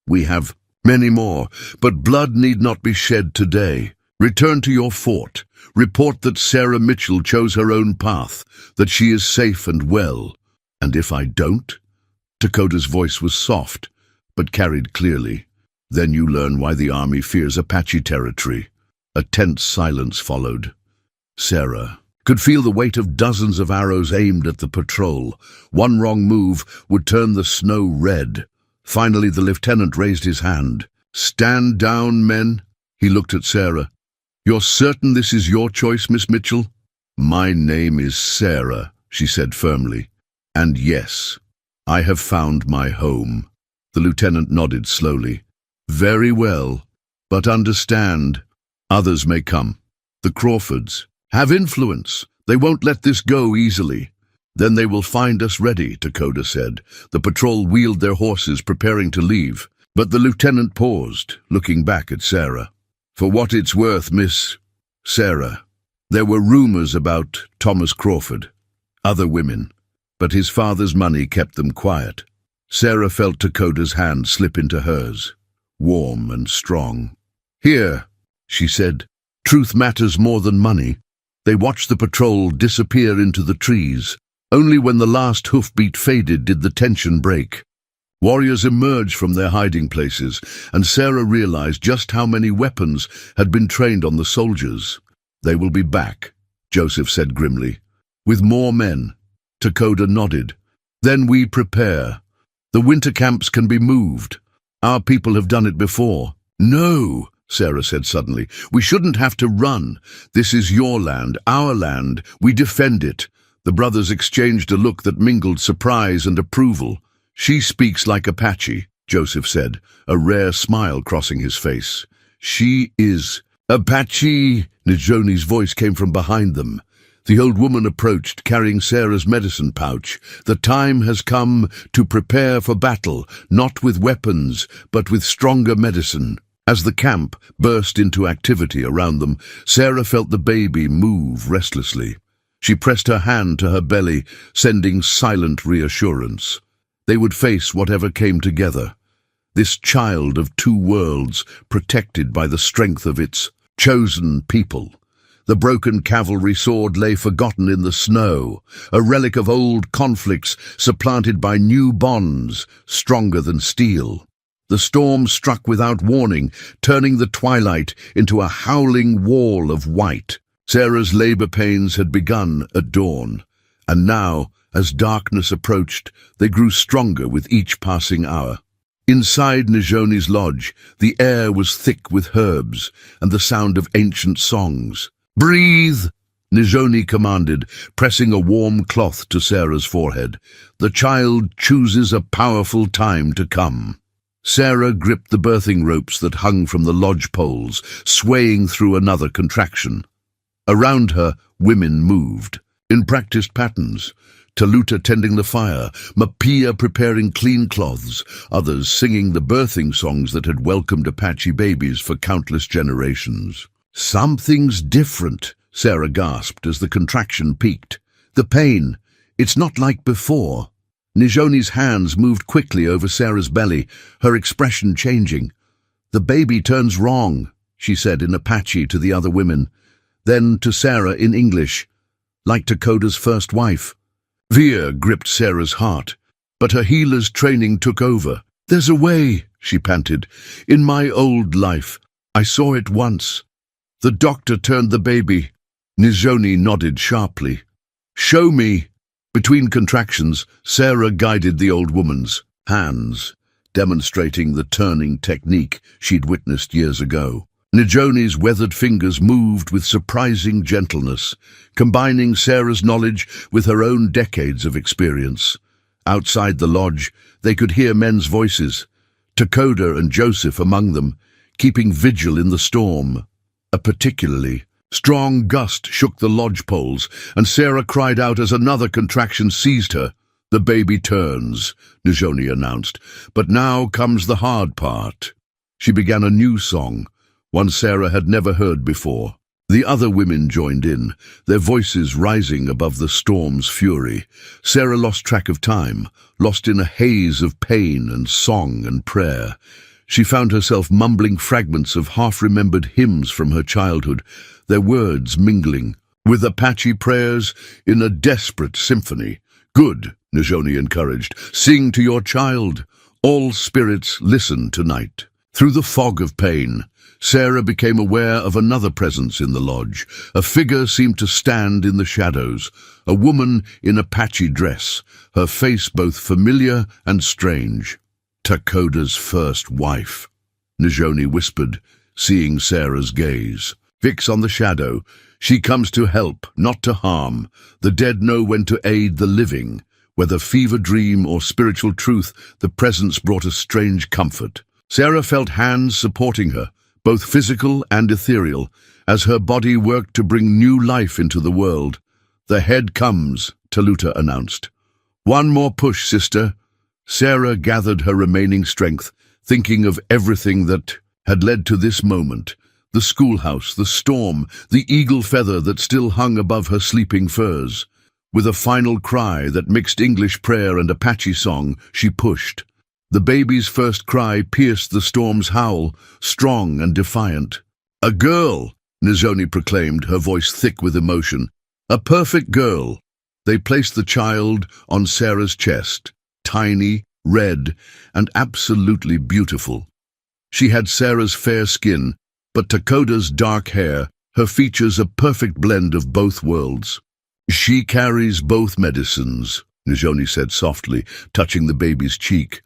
We have many more, but blood need not be shed today. Return to your fort. Report that Sarah Mitchell chose her own path, that she is safe and well. And if I don't?" Dakota's voice was soft, but carried clearly. "Then you learn why the army fears Apache territory." A tense silence followed. Sarah could feel the weight of dozens of arrows aimed at the patrol. One wrong move would turn the snow red. Finally, the lieutenant raised his hand. "Stand down, men." He looked at Sarah. "You're certain this is your choice, Miss Mitchell?" "My name is Sarah," she said firmly. "And yes, I have found my home." The lieutenant nodded slowly. "Very well, but understand, others may come. The Crawfords have influence. They won't let this go easily." "Then they will find us ready," Dakota said. The patrol wheeled their horses, preparing to leave. But the lieutenant paused, looking back at Sarah. "For what it's worth, Miss Sarah, there were rumors about Thomas Crawford, other women, but his father's money kept them quiet." Sarah felt Dakota's hand slip into hers, warm and strong. "Here," she said, "truth matters more than money." They watched the patrol disappear into the trees. Only when the last hoofbeat faded did the tension break. Warriors emerged from their hiding places, and Sarah realized just how many weapons had been trained on the soldiers. "They will be back," Joseph said grimly. "With more men." Dakota nodded. "Then we prepare. The winter camps can be moved. Our people have done it before." "No," Sarah said suddenly. "We shouldn't have to run. This is your land, our land. We defend it." The brothers exchanged a look that mingled surprise and approval. "She speaks like Apache," Joseph said, a rare smile crossing his face. "She is Apache." Nijoni's voice came from behind them. The old woman approached, carrying Sarah's medicine pouch. "The time has come to prepare for battle, not with weapons, but with stronger medicine." As the camp burst into activity around them, Sarah felt the baby move restlessly. She pressed her hand to her belly, sending silent reassurance. They would face whatever came together. This child of two worlds, protected by the strength of its chosen people. The broken cavalry sword lay forgotten in the snow, a relic of old conflicts supplanted by new bonds, stronger than steel. The storm struck without warning, turning the twilight into a howling wall of white. Sarah's labor pains had begun at dawn, and now, as darkness approached, they grew stronger with each passing hour. Inside Nijoni's lodge, the air was thick with herbs and the sound of ancient songs. "Breathe," Nijoni commanded, pressing a warm cloth to Sarah's forehead. "The child chooses a powerful time to come." Sarah gripped the birthing ropes that hung from the lodge poles, swaying through another contraction. Around her, women moved, in practiced patterns. Taluta tending the fire, Mapia preparing clean cloths, others singing the birthing songs that had welcomed Apache babies for countless generations. "Something's different," Sarah gasped as the contraction peaked. "The pain, it's not like before." Nijoni's hands moved quickly over Sarah's belly, her expression changing. "The baby turns wrong." she said in Apache to the other women, then to Sarah in English, like Dakota's first wife. Fear gripped Sarah's heart, but her healer's training took over. There's a way, she panted. In my old life, I saw it once. The doctor turned the baby. Nizhoni nodded sharply. Show me. Between contractions, Sarah guided the old woman's hands, demonstrating the turning technique she'd witnessed years ago. Nizhoni's weathered fingers moved with surprising gentleness, combining Sarah's knowledge with her own decades of experience. Outside the lodge, they could hear men's voices, Dakota and Joseph among them, keeping vigil in the storm. A particularly strong gust shook the lodge poles, and Sarah cried out as another contraction seized her. The baby turns, Nizhoni announced, but now comes the hard part. She began a new song, one Sarah had never heard before. The other women joined in, their voices rising above the storm's fury. Sarah lost track of time, lost in a haze of pain and song and prayer. She found herself mumbling fragments of half-remembered hymns from her childhood, their words mingling with Apache prayers in a desperate symphony. Good, Nizhoni encouraged. Sing to your child. All spirits listen tonight. Through the fog of pain, Sarah became aware of another presence in the lodge. A figure seemed to stand in the shadows, a woman in Apache dress, her face both familiar and strange. Dakota's first wife, Nizhoni whispered, seeing Sarah's gaze. Fix on the shadow. She comes to help, not to harm. The dead know when to aid the living. Whether fever dream or spiritual truth, the presence brought a strange comfort. Sarah felt hands supporting her, both physical and ethereal, as her body worked to bring new life into the world. The head comes, Taluta announced. One more push, sister. Sarah gathered her remaining strength, thinking of everything that had led to this moment. The schoolhouse, the storm, the eagle feather that still hung above her sleeping furs. With a final cry that mixed English prayer and Apache song, she pushed. The baby's first cry pierced the storm's howl, strong and defiant. A girl, Nizhoni proclaimed, her voice thick with emotion. A perfect girl. They placed the child on Sarah's chest, tiny, red, and absolutely beautiful. She had Sarah's fair skin, but Dakota's dark hair, her features a perfect blend of both worlds. She carries both medicines, Nizhoni said softly, touching the baby's cheek.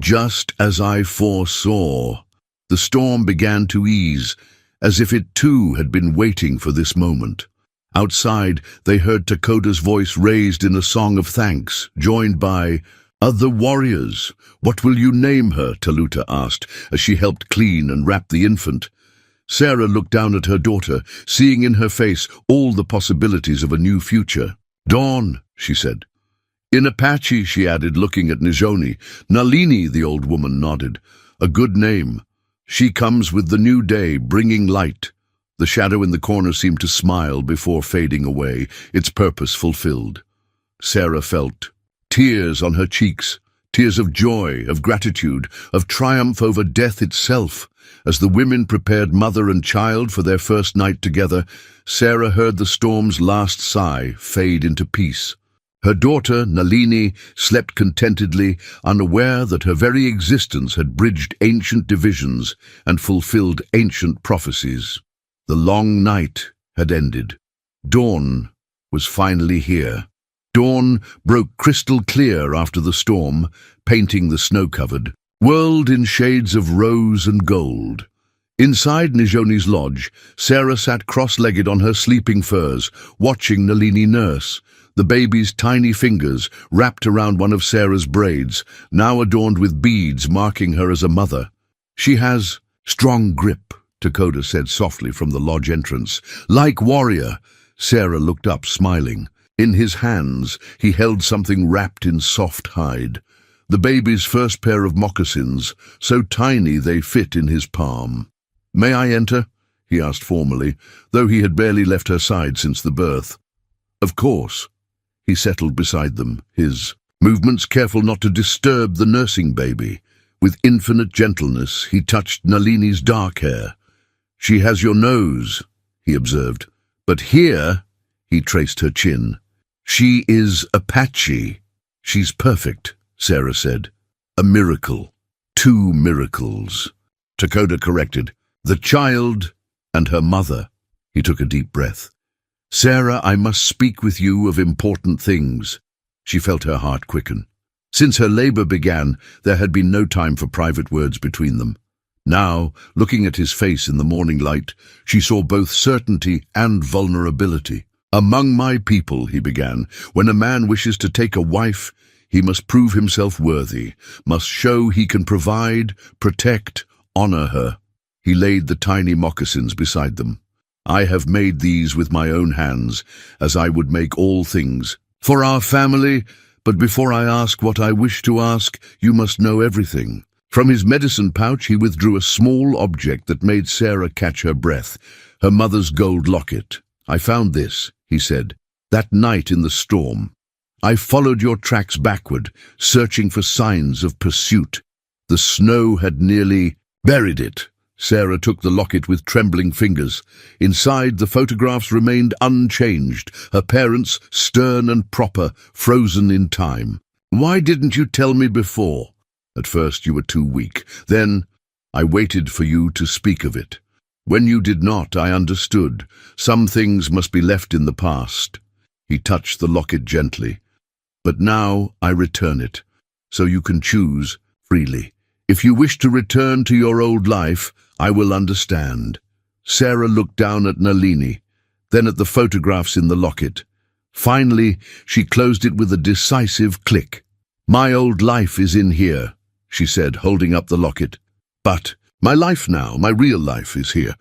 Just as I foresaw. The storm began to ease, as if it too had been waiting for this moment. Outside, they heard Dakota's voice raised in a song of thanks, joined by other warriors. What will you name her? Taluta asked, as she helped clean and wrap the infant. Sarah looked down at her daughter, seeing in her face all the possibilities of a new future. Dawn, she said. In Apache, she added, looking at Nizhoni. Nalini, the old woman nodded. A good name. She comes with the new day, bringing light. The shadow in the corner seemed to smile before fading away, its purpose fulfilled. Sarah felt tears on her cheeks, tears of joy, of gratitude, of triumph over death itself. As the women prepared mother and child for their first night together, Sarah heard the storm's last sigh fade into peace. Her daughter, Nalini, slept contentedly, unaware that her very existence had bridged ancient divisions and fulfilled ancient prophecies. The long night had ended. Dawn was finally here. Dawn broke crystal clear after the storm, painting the snow-covered world in shades of rose and gold. Inside Nizhoni's lodge, Sarah sat cross-legged on her sleeping furs, watching Nalini nurse. The baby's tiny fingers wrapped around one of Sarah's braids, now adorned with beads marking her as a mother. She has strong grip, Dakota said softly from the lodge entrance. Like warrior. Sarah looked up, smiling. In his hands, he held something wrapped in soft hide. The baby's first pair of moccasins, so tiny they fit in his palm. May I enter? He asked formally, though he had barely left her side since the birth. Of course. He settled beside them, his movements careful not to disturb the nursing baby. With infinite gentleness, he touched Nalini's dark hair. She has your nose, he observed. But here, he traced her chin. She is Apache. She's perfect, Sarah said. A miracle. 2 miracles. Dakota corrected. The child and her mother. He took a deep breath. Sarah, I must speak with you of important things. She felt her heart quicken. Since her labor began, there had been no time for private words between them. Now, looking at his face in the morning light, she saw both certainty and vulnerability. Among my people, he began, when a man wishes to take a wife, he must prove himself worthy, must show he can provide, protect, honor her. He laid the tiny moccasins beside them. I have made these with my own hands, as I would make all things. For our family, but before I ask what I wish to ask, you must know everything. From his medicine pouch he withdrew a small object that made Sarah catch her breath, her mother's gold locket. I found this, he said, that night in the storm. I followed your tracks backward, searching for signs of pursuit. The snow had nearly buried it. Sarah took the locket with trembling fingers. Inside, the photographs remained unchanged, her parents stern and proper, frozen in time. Why didn't you tell me before? At first you were too weak. Then I waited for you to speak of it. When you did not, I understood. Some things must be left in the past. He touched the locket gently. But now I return it, so you can choose freely. If you wish to return to your old life, I will understand. Sarah looked down at Nalini, then at the photographs in the locket. Finally, she closed it with a decisive click. My old life is in here, she said, holding up the locket. But my life now, my real life is here.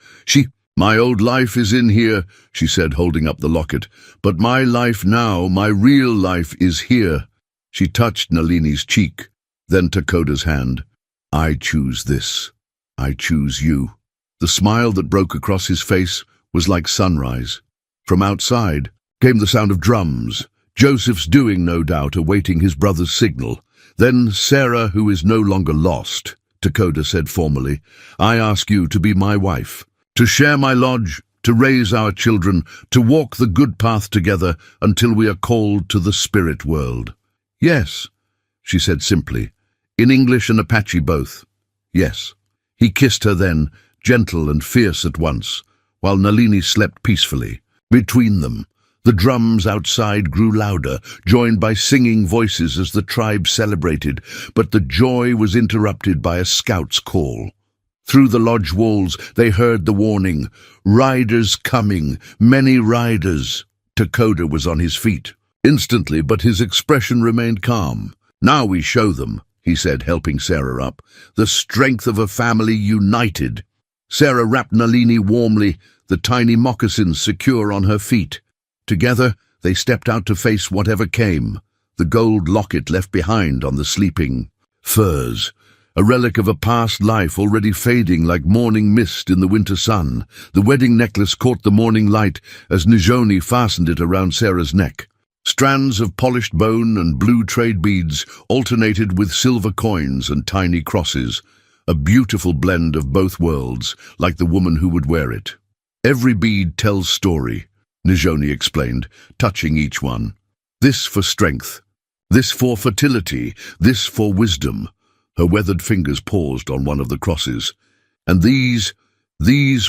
My old life is in here, she said, holding up the locket. But my life now, my real life is here. She touched Nalini's cheek, then Dakota's hand. I choose this. I choose you. The smile that broke across his face was like sunrise. From outside came the sound of drums. Joseph's doing, no doubt, awaiting his brother's signal. Then Sarah, who is no longer lost, Dakota said formally, I ask you to be my wife, to share my lodge, to raise our children, to walk the good path together until we are called to the spirit world. Yes, she said simply, in English and Apache both. Yes. He kissed her then, gentle and fierce at once, while Nalini slept peacefully. Between them, the drums outside grew louder, joined by singing voices as the tribe celebrated, but the joy was interrupted by a scout's call. Through the lodge walls they heard the warning, riders coming, many riders. Dakota was on his feet, instantly, but his expression remained calm. Now we show them, he said, helping Sarah up, the strength of a family united. Sarah wrapped Nalini warmly, the tiny moccasins secure on her feet. Together, they stepped out to face whatever came, the gold locket left behind on the sleeping furs, a relic of a past life already fading like morning mist in the winter sun. The wedding necklace caught the morning light as Nijoni fastened it around Sarah's neck. Strands of polished bone and blue trade beads alternated with silver coins and tiny crosses, a beautiful blend of both worlds, like the woman who would wear it. Every bead tells story, Nijoni explained, touching each one. This for strength, this for fertility, this for wisdom. Her weathered fingers paused on one of the crosses. And these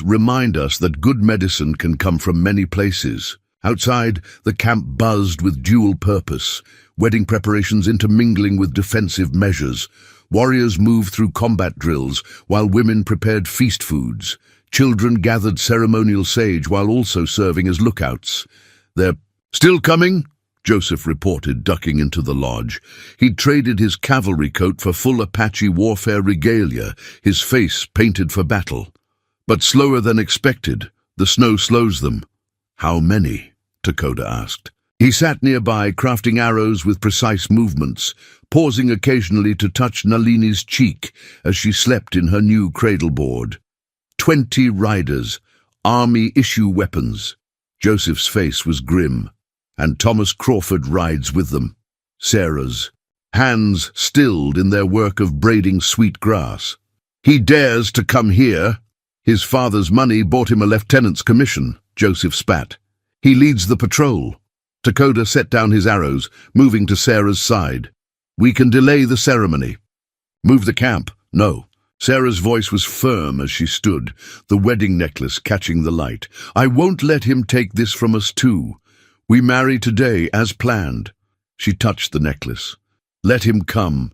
remind us that good medicine can come from many places. Outside, the camp buzzed with dual purpose, wedding preparations intermingling with defensive measures. Warriors moved through combat drills, while women prepared feast foods. Children gathered ceremonial sage while also serving as lookouts. They're still coming, Joseph reported, ducking into the lodge. He'd traded his cavalry coat for full Apache warfare regalia, his face painted for battle. But slower than expected, the snow slows them. How many? Dakota asked. He sat nearby, crafting arrows with precise movements, pausing occasionally to touch Nalini's cheek as she slept in her new cradle board. 20 riders, army-issue weapons. Joseph's face was grim, and Thomas Crawford rides with them. Sarah's hands stilled in their work of braiding sweet grass. He dares to come here, His father's money bought him a lieutenant's commission, Joseph spat. He leads the patrol. Dakota set down his arrows, moving to Sarah's side. We can delay the ceremony. Move the camp. No. Sarah's voice was firm as she stood, the wedding necklace catching the light. I won't let him take this from us too. We marry today as planned. She touched the necklace. Let him come.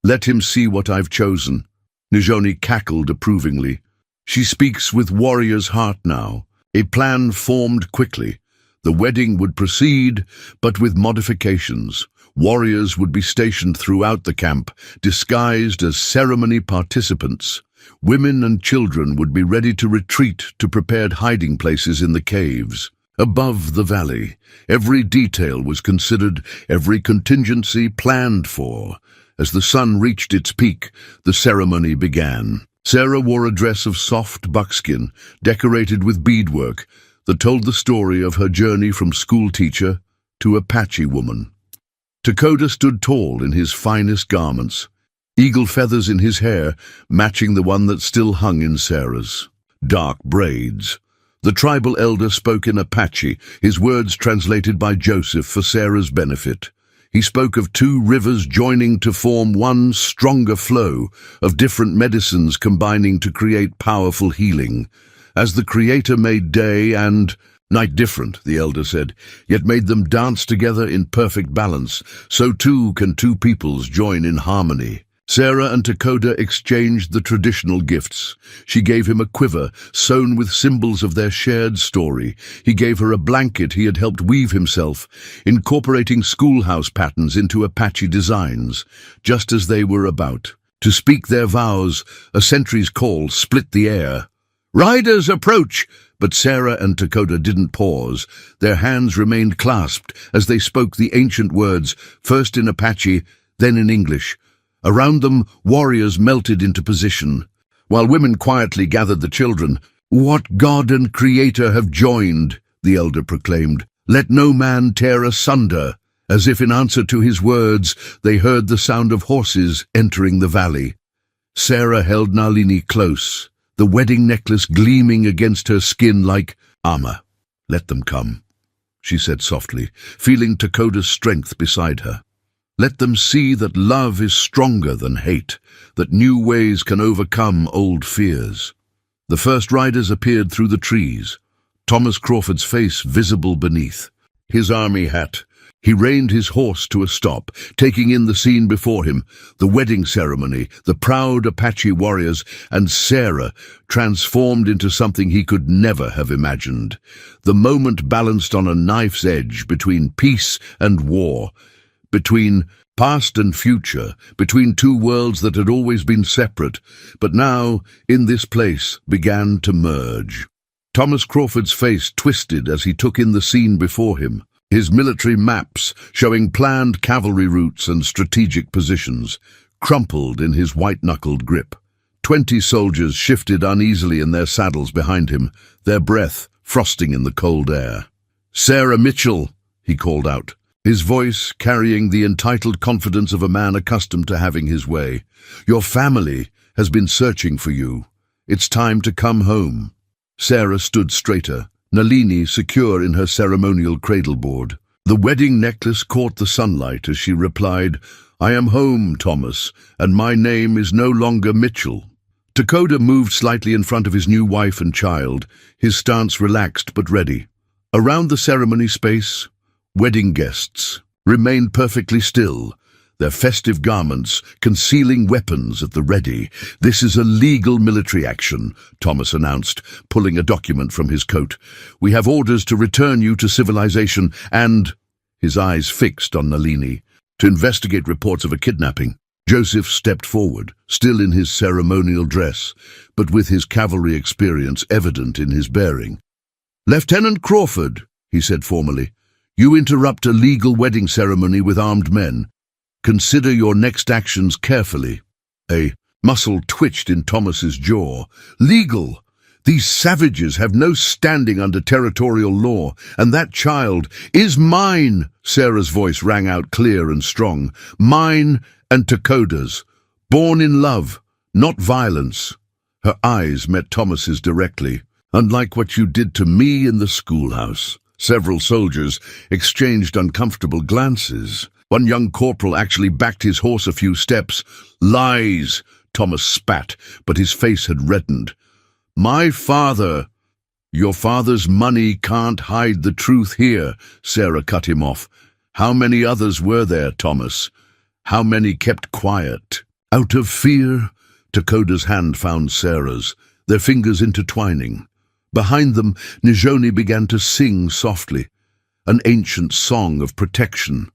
Let him see what I've chosen. Nijoni cackled approvingly. She speaks with warrior's heart now. A plan formed quickly. The wedding would proceed, but with modifications. Warriors would be stationed throughout the camp, disguised as ceremony participants. Women and children would be ready to retreat to prepared hiding places in the caves. Above the valley, every detail was considered, every contingency planned for. As the sun reached its peak, the ceremony began. Sarah wore a dress of soft buckskin, decorated with beadwork, that told the story of her journey from schoolteacher to Apache woman. Dakota stood tall in his finest garments, eagle feathers in his hair matching the one that still hung in Sarah's. Dark braids. The tribal elder spoke in Apache, his words translated by Joseph for Sarah's benefit. He spoke of two rivers joining to form one stronger flow, of different medicines combining to create powerful healing. As the Creator made day and night different, the elder said, yet made them dance together in perfect balance, so too can two peoples join in harmony. Sarah and Dakota exchanged the traditional gifts. She gave him a quiver, sewn with symbols of their shared story. He gave her a blanket he had helped weave himself, incorporating schoolhouse patterns into Apache designs. Just as they were about to speak their vows, a sentry's call split the air. Riders, approach! But Sarah and Dakota didn't pause. Their hands remained clasped as they spoke the ancient words, first in Apache, then in English. Around them, warriors melted into position, while women quietly gathered the children. What God and Creator have joined, the elder proclaimed. Let no man tear asunder. As if in answer to his words, they heard the sound of horses entering the valley. Sarah held Nalini close, the wedding necklace gleaming against her skin like armor. Let them come, she said softly, feeling Dakota's strength beside her. Let them see that love is stronger than hate, that new ways can overcome old fears. The first riders appeared through the trees, Thomas Crawford's face visible beneath. His army hat. He reined his horse to a stop, taking in the scene before him, the wedding ceremony, the proud Apache warriors, and Sarah, transformed into something he could never have imagined. The moment balanced on a knife's edge between peace and war, between past and future, between two worlds that had always been separate, but now, in this place, began to merge. Thomas Crawford's face twisted as he took in the scene before him, his military maps showing planned cavalry routes and strategic positions, crumpled in his white-knuckled grip. 20 soldiers shifted uneasily in their saddles behind him, their breath frosting in the cold air. "Sarah Mitchell," he called out, his voice carrying the entitled confidence of a man accustomed to having his way. "Your family has been searching for you. It's time to come home." Sarah stood straighter, Nalini secure in her ceremonial cradleboard. The wedding necklace caught the sunlight as she replied, "I am home, Thomas, and my name is no longer Mitchell." Dakota moved slightly in front of his new wife and child, his stance relaxed but ready. Around the ceremony space, wedding guests remained perfectly still, their festive garments concealing weapons at the ready. "This is a legal military action," Thomas announced, pulling a document from his coat. "We have orders to return you to civilization and," his eyes fixed on Nalini, "to investigate reports of a kidnapping." Joseph stepped forward, still in his ceremonial dress, but with his cavalry experience evident in his bearing. "Lieutenant Crawford," he said formally, "you interrupt a legal wedding ceremony with armed men. Consider your next actions carefully." A muscle twitched in Thomas's jaw. "Legal? These savages have no standing under territorial law, and that child is mine," Sarah's voice rang out clear and strong. "Mine and Dakota's. Born in love, not violence." Her eyes met Thomas's directly. "Unlike what you did to me in the schoolhouse." Several soldiers exchanged uncomfortable glances. One young corporal actually backed his horse a few steps. "Lies!" Thomas spat, but his face had reddened. "My father—" "Your father's money can't hide the truth here," Sarah cut him off. "How many others were there, Thomas? How many kept quiet?" "Out of fear." Dakota's hand found Sarah's, their fingers intertwining. Behind them, Nijoni began to sing softly, an ancient song of protection.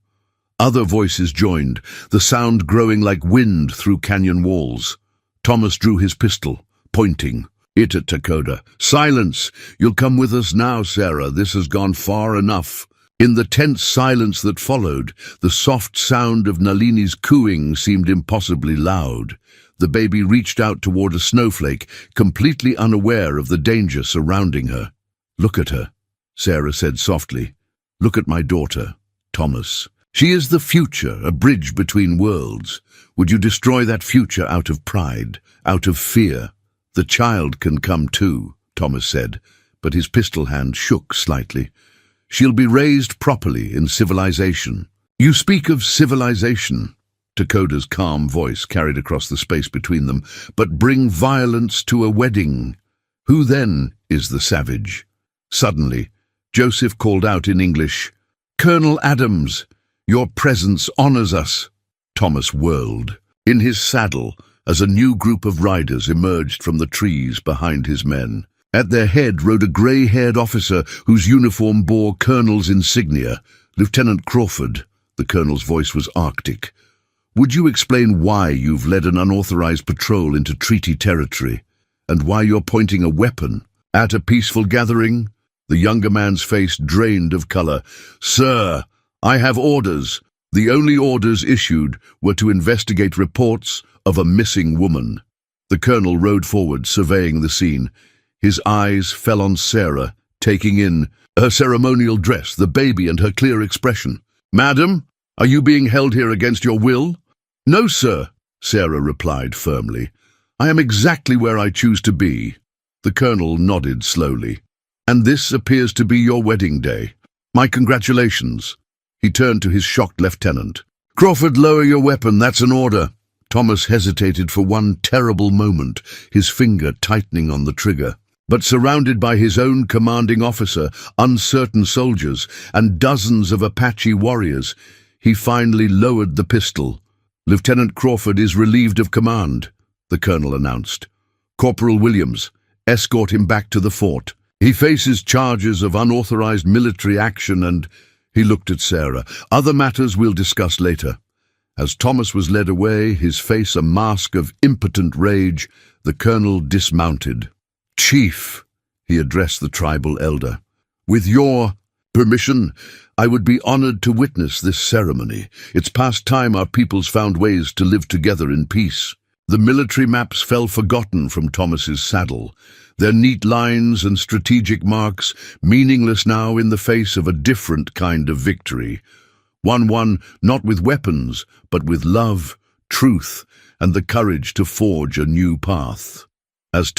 Other voices joined, the sound growing like wind through canyon walls. Thomas drew his pistol, pointing. "It at Dakota. Silence! You'll come with us now, Sarah. This has gone far enough." In the tense silence that followed, the soft sound of Nalini's cooing seemed impossibly loud. The baby reached out toward a snowflake, completely unaware of the danger surrounding her. "Look at her," Sarah said softly. "Look at my daughter, Thomas. She is the future, a bridge between worlds. Would you destroy that future out of pride, out of fear?" "The child can come too," Thomas said, but his pistol hand shook slightly. "She'll be raised properly in civilization." "You speak of civilization," Dakota's calm voice carried across the space between them, "but bring violence to a wedding. Who then is the savage?" Suddenly, Joseph called out in English, "Colonel Adams, your presence honors us." Thomas whirled in his saddle as a new group of riders emerged from the trees behind his men. At their head rode a grey-haired officer whose uniform bore colonel's insignia, Lieutenant Crawford. The colonel's voice was arctic. "Would you explain why you've led an unauthorized patrol into treaty territory, and why you're pointing a weapon at a peaceful gathering?" The younger man's face drained of color. "Sir, I have orders. The only orders issued were to investigate reports of a missing woman." The colonel rode forward, surveying the scene. His eyes fell on Sarah, taking in her ceremonial dress, the baby, and her clear expression. "Madam, are you being held here against your will?" "No, sir," Sarah replied firmly. "I am exactly where I choose to be." The colonel nodded slowly. "And this appears to be your wedding day. My congratulations." He turned to his shocked lieutenant. "Crawford, lower your weapon, that's an order." Thomas hesitated for one terrible moment, his finger tightening on the trigger. But surrounded by his own commanding officer, uncertain soldiers, and dozens of Apache warriors, he finally lowered the pistol. "Lieutenant Crawford is relieved of command," the colonel announced. "Corporal Williams, escort him back to the fort. He faces charges of unauthorized military action and—" He looked at Sarah. "Other matters we'll discuss later." As Thomas was led away, his face a mask of impotent rage, the colonel dismounted. "Chief," he addressed the tribal elder, "with your permission, I would be honored to witness this ceremony. It's past time our peoples found ways to live together in peace." The military maps fell forgotten from Thomas's saddle, their neat lines and strategic marks meaningless now in the face of a different kind of victory. One won not with weapons, but with love, truth, and the courage to forge a new path. As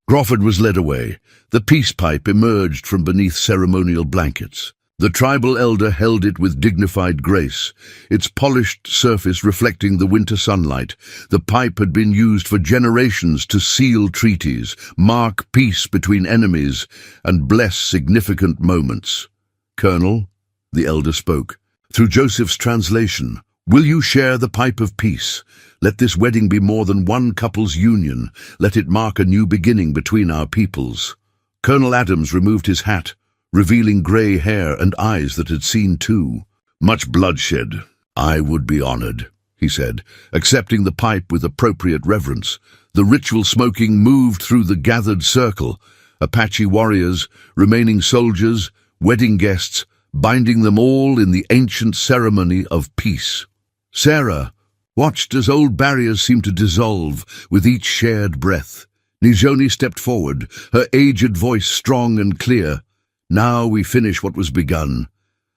Crawford was led away, the peace pipe emerged from beneath ceremonial blankets. The tribal elder held it with dignified grace, its polished surface reflecting the winter sunlight. The pipe had been used for generations to seal treaties, mark peace between enemies, and bless significant moments. "Colonel," the elder spoke, "through Joseph's translation, will you share the pipe of peace? Let this wedding be more than one couple's union. Let it mark a new beginning between our peoples." Colonel Adams removed his hat, revealing grey hair and eyes that had seen too. "Much bloodshed. I would be honored," he said, accepting the pipe with appropriate reverence. The ritual smoking moved through the gathered circle, Apache warriors, remaining soldiers, wedding guests, binding them all in the ancient ceremony of peace. Sarah watched as old barriers seemed to dissolve with each shared breath. Nijoni stepped forward, her aged voice strong and clear. "Now we finish what was begun.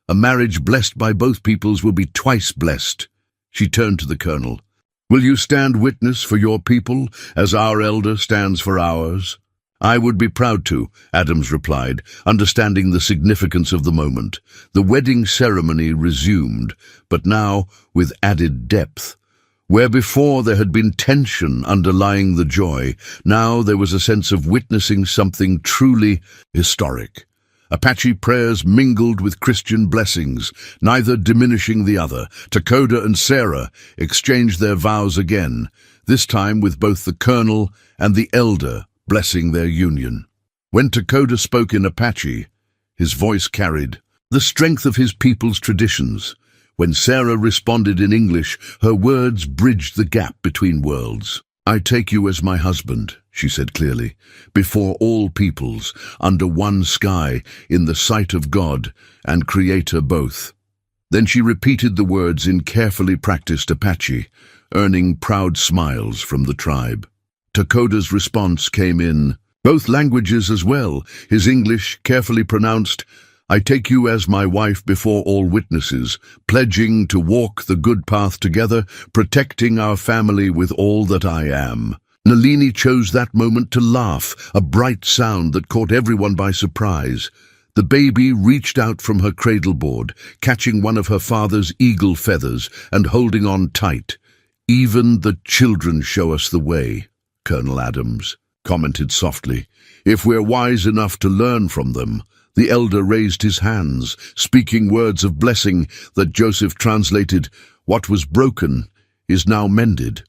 A marriage blessed by both peoples will be twice blessed." She turned to the colonel. Will you stand witness for your people as our elder stands for ours? I would be proud to, Adams replied, understanding the significance of the moment. The wedding ceremony resumed, but now with added depth. Where before there had been tension underlying the joy, now there was a sense of witnessing something truly historic. Apache prayers mingled with Christian blessings, neither diminishing the other. Dakota and Sarah exchanged their vows again, this time with both the colonel and the elder blessing their union. When Dakota spoke in Apache, his voice carried the strength of his people's traditions. When Sarah responded in English, her words bridged the gap between worlds. I take you as my husband, she said clearly, before all peoples, under one sky, in the sight of God and Creator both. Then she repeated the words in carefully practiced Apache, earning proud smiles from the tribe. Dakota's response came in both languages as well, his English carefully pronounced, I take you as my wife before all witnesses, pledging to walk the good path together, protecting our family with all that I am. Nalini chose that moment to laugh, a bright sound that caught everyone by surprise. The baby reached out from her cradleboard, catching one of her father's eagle feathers and holding on tight. Even the children show us the way, Colonel Adams commented softly. If we're wise enough to learn from them. The elder raised his hands, speaking words of blessing that Joseph translated, what was broken is now mended.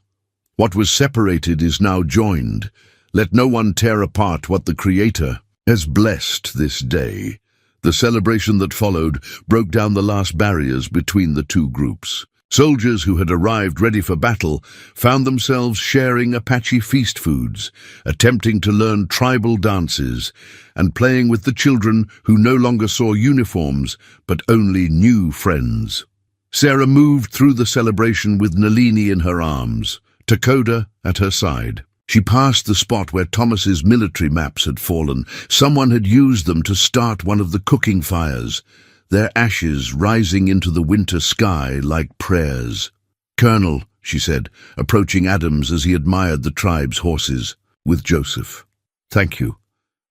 What was separated is now joined. Let no one tear apart what the Creator has blessed this day. The celebration that followed broke down the last barriers between the two groups. Soldiers who had arrived ready for battle found themselves sharing Apache feast foods, attempting to learn tribal dances, and playing with the children who no longer saw uniforms but only new friends. Sarah moved through the celebration with Nalini in her arms, Dakota at her side. She passed the spot where Thomas's military maps had fallen. Someone had used them to start one of the cooking fires, their ashes rising into the winter sky like prayers. Colonel, she said, approaching Adams as he admired the tribe's horses, with Joseph. Thank you,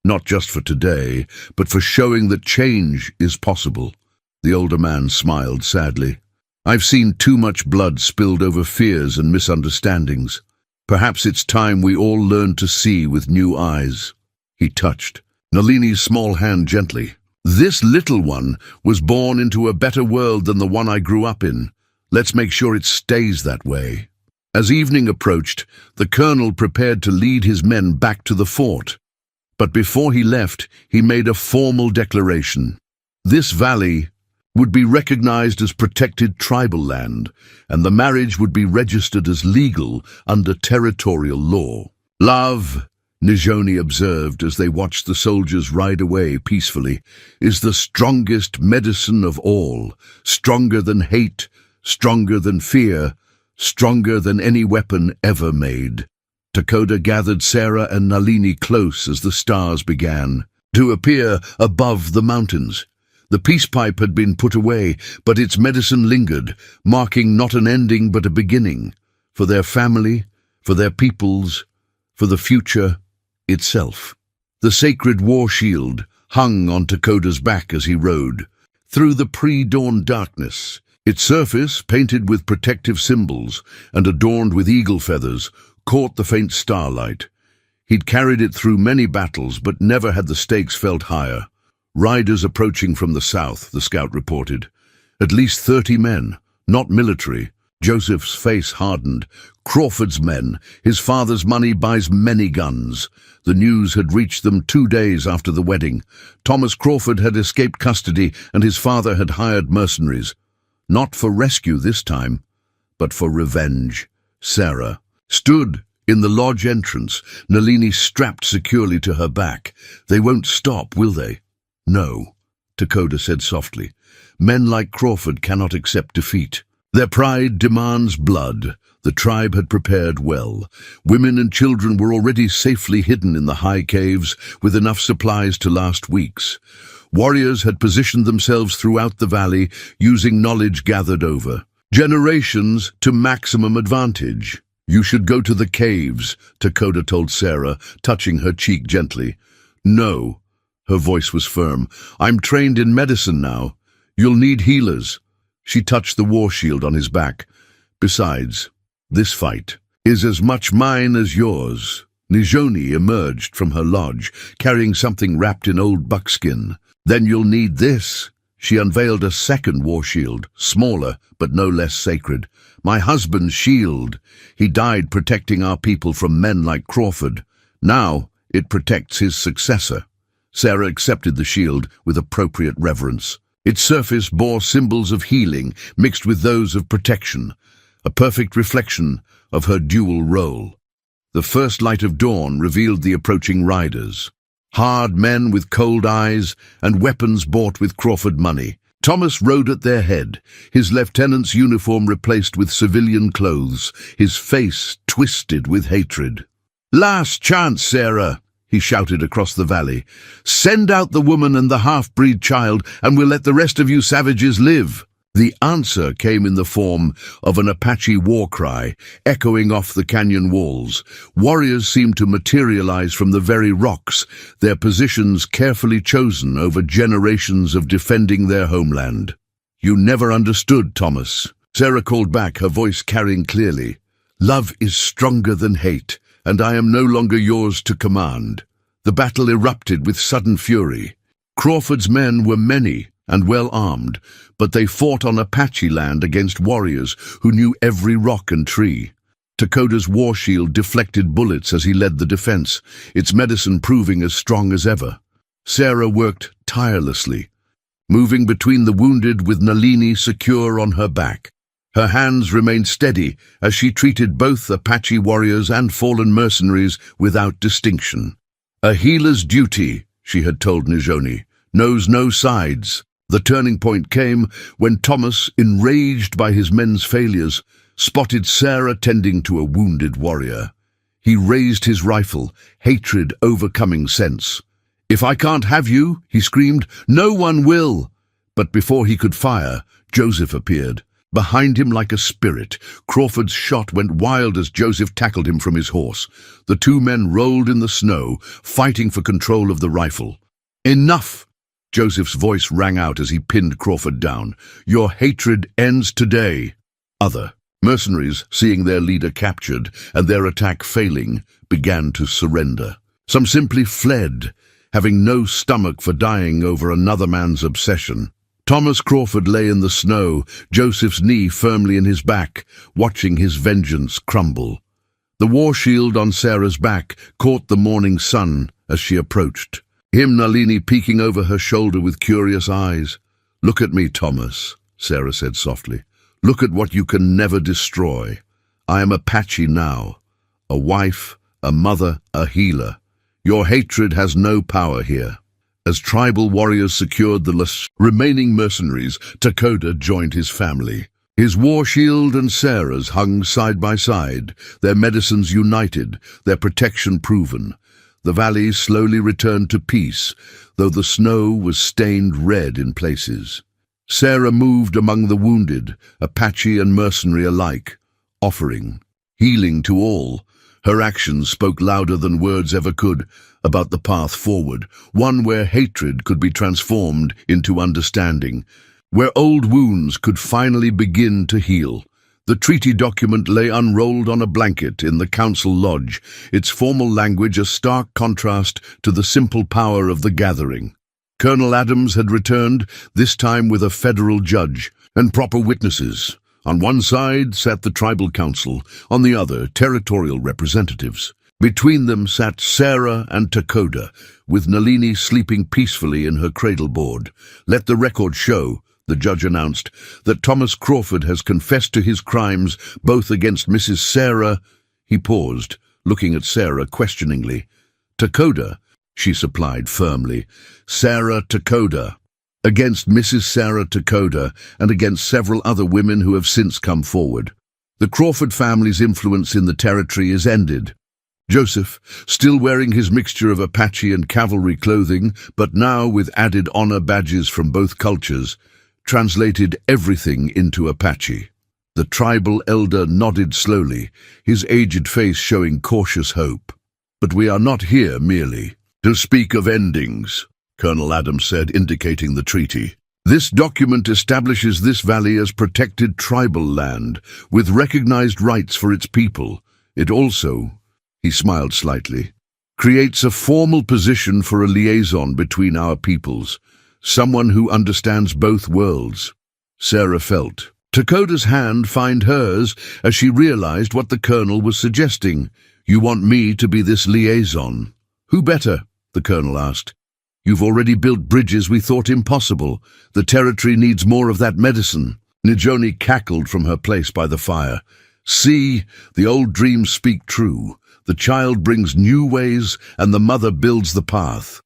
not just for today, but for showing that change is possible. The older man smiled sadly. I've seen too much blood spilled over fears and misunderstandings. Perhaps it's time we all learn to see with new eyes. He touched Nalini's small hand gently. This little one was born into a better world than the one I grew up in. Let's make sure it stays that way. As evening approached, the colonel prepared to lead his men back to the fort. But before he left, he made a formal declaration. This valley would be recognized as protected tribal land, and the marriage would be registered as legal under territorial law. Love, Nijoni observed as they watched the soldiers ride away peacefully, is the strongest medicine of all, stronger than hate, stronger than fear, stronger than any weapon ever made. Dakota gathered Sarah and Nalini close as the stars began to appear above the mountains. The peace pipe had been put away, but its medicine lingered, marking not an ending but a beginning, for their family, for their peoples, for the future itself. The sacred war shield hung on Dakota's back as he rode. Through the pre-dawn darkness, its surface, painted with protective symbols and adorned with eagle feathers, caught the faint starlight. He'd carried it through many battles, but never had the stakes felt higher. Riders approaching from the south, the scout reported. At least 30 men, not military. Joseph's face hardened. Crawford's men. His father's money buys many guns. The news had reached them 2 days after the wedding. Thomas Crawford had escaped custody and his father had hired mercenaries. Not for rescue this time, but for revenge. Sarah stood in the lodge entrance, Nalini strapped securely to her back. They won't stop, will they? No, Dakota said softly. Men like Crawford cannot accept defeat. Their pride demands blood. The tribe had prepared well. Women and children were already safely hidden in the high caves with enough supplies to last weeks. Warriors had positioned themselves throughout the valley, using knowledge gathered over Generations to maximum advantage. You should go to the caves, Dakota told Sarah, touching her cheek gently. No, her voice was firm. I'm trained in medicine now. You'll need healers. She touched the war shield on his back. Besides, this fight is as much mine as yours. Nijoni emerged from her lodge, carrying something wrapped in old buckskin. Then you'll need this. She unveiled a second war shield, smaller but no less sacred. My husband's shield. He died protecting our people from men like Crawford. Now it protects his successor. Sarah accepted the shield with appropriate reverence. Its surface bore symbols of healing mixed with those of protection, a perfect reflection of her dual role. The first light of dawn revealed the approaching riders. Hard men with cold eyes and weapons bought with Crawford money. Thomas rode at their head, his lieutenant's uniform replaced with civilian clothes, his face twisted with hatred. "Last chance, Sarah," he shouted across the valley. "Send out the woman and the half-breed child, and we'll let the rest of you savages live." The answer came in the form of an Apache war cry, echoing off the canyon walls. Warriors seemed to materialize from the very rocks, their positions carefully chosen over generations of defending their homeland. "You never understood, Thomas," Sarah called back, her voice carrying clearly. "Love is stronger than hate, and I am no longer yours to command." The battle erupted with sudden fury. Crawford's men were many and well armed, but they fought on Apache land against warriors who knew every rock and tree. Dakota's war shield deflected bullets as he led the defense, its medicine proving as strong as ever. Sarah worked tirelessly, moving between the wounded with Nalini secure on her back. Her hands remained steady as she treated both Apache warriors and fallen mercenaries without distinction. "A healer's duty," she had told Nijoni, "knows no sides." The turning point came when Thomas, enraged by his men's failures, spotted Sarah tending to a wounded warrior. He raised his rifle, hatred overcoming sense. "If I can't have you," he screamed, "no one will." But before he could fire, Joseph appeared. Behind him like a spirit, Crawford's shot went wild as Joseph tackled him from his horse. The two men rolled in the snow, fighting for control of the rifle. "Enough!" Joseph's voice rang out as he pinned Crawford down. "Your hatred ends today." Other mercenaries, seeing their leader captured and their attack failing, began to surrender. Some simply fled, having no stomach for dying over another man's obsession. Thomas Crawford lay in the snow, Joseph's knee firmly in his back, watching his vengeance crumble. The war shield on Sarah's back caught the morning sun as she approached. Nalini peeking over her shoulder with curious eyes. "Look at me, Thomas," Sarah said softly. "Look at what you can never destroy. I am Apache now, a wife, a mother, a healer. Your hatred has no power here." As tribal warriors secured the remaining mercenaries, Dakota joined his family. His war shield and Sarah's hung side by side, their medicines united, their protection proven. The valley slowly returned to peace, though the snow was stained red in places. Sarah moved among the wounded, Apache and mercenary alike, offering healing to all. Her actions spoke louder than words ever could about the path forward, one where hatred could be transformed into understanding, where old wounds could finally begin to heal. The treaty document lay unrolled on a blanket in the council lodge, its formal language a stark contrast to the simple power of the gathering. Colonel Adams had returned, this time with a federal judge and proper witnesses. On one side sat the tribal council, on the other territorial representatives. Between them sat Sarah and Dakota, with Nalini sleeping peacefully in her cradle board. "Let the record show," the judge announced, "that Thomas Crawford has confessed to his crimes both against Mrs. Sarah—" He paused, looking at Sarah questioningly. "Dakota," she supplied firmly. "Sarah Dakota. Against Mrs. Sarah Dakota and against several other women who have since come forward. The Crawford family's influence in the territory is ended." Joseph, still wearing his mixture of Apache and cavalry clothing, but now with added honor badges from both cultures, translated everything into Apache. The tribal elder nodded slowly, his aged face showing cautious hope. "But we are not here merely to speak of endings," Colonel Adams said, indicating the treaty. "This document establishes this valley as protected tribal land, with recognized rights for its people. It also," he smiled slightly, "creates a formal position for a liaison between our peoples, someone who understands both worlds." Sarah felt Dakota's hand find hers as she realized what the colonel was suggesting. "You want me to be this liaison?" "Who better?" the colonel asked. "You've already built bridges we thought impossible. The territory needs more of that medicine." Nijoni cackled from her place by the fire. "See, the old dreams speak true. The child brings new ways, and the mother builds the path."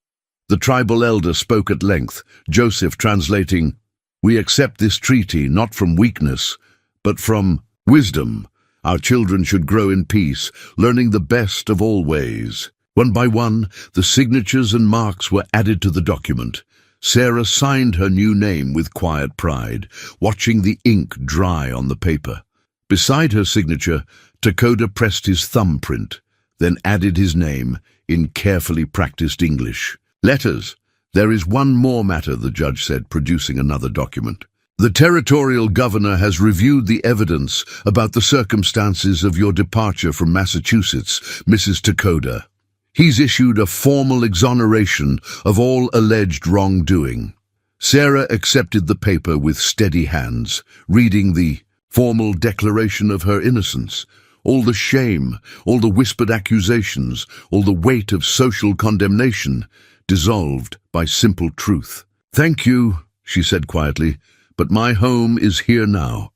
The tribal elder spoke at length, Joseph translating, "We accept this treaty not from weakness, but from wisdom. Our children should grow in peace, learning the best of all ways." One by one, the signatures and marks were added to the document. Sarah signed her new name with quiet pride, watching the ink dry on the paper. Beside her signature, Dakota pressed his thumbprint, then added his name in carefully practiced English. "Letters. There is one more matter," the judge said, producing another document. "The territorial governor has reviewed the evidence about the circumstances of your departure from Massachusetts, Mrs. Dakota. He's issued a formal exoneration of all alleged wrongdoing." Sarah accepted the paper with steady hands, reading the formal declaration of her innocence. All the shame, all the whispered accusations, all the weight of social condemnation, dissolved by simple truth. "Thank you," she said quietly, "but my home is here now."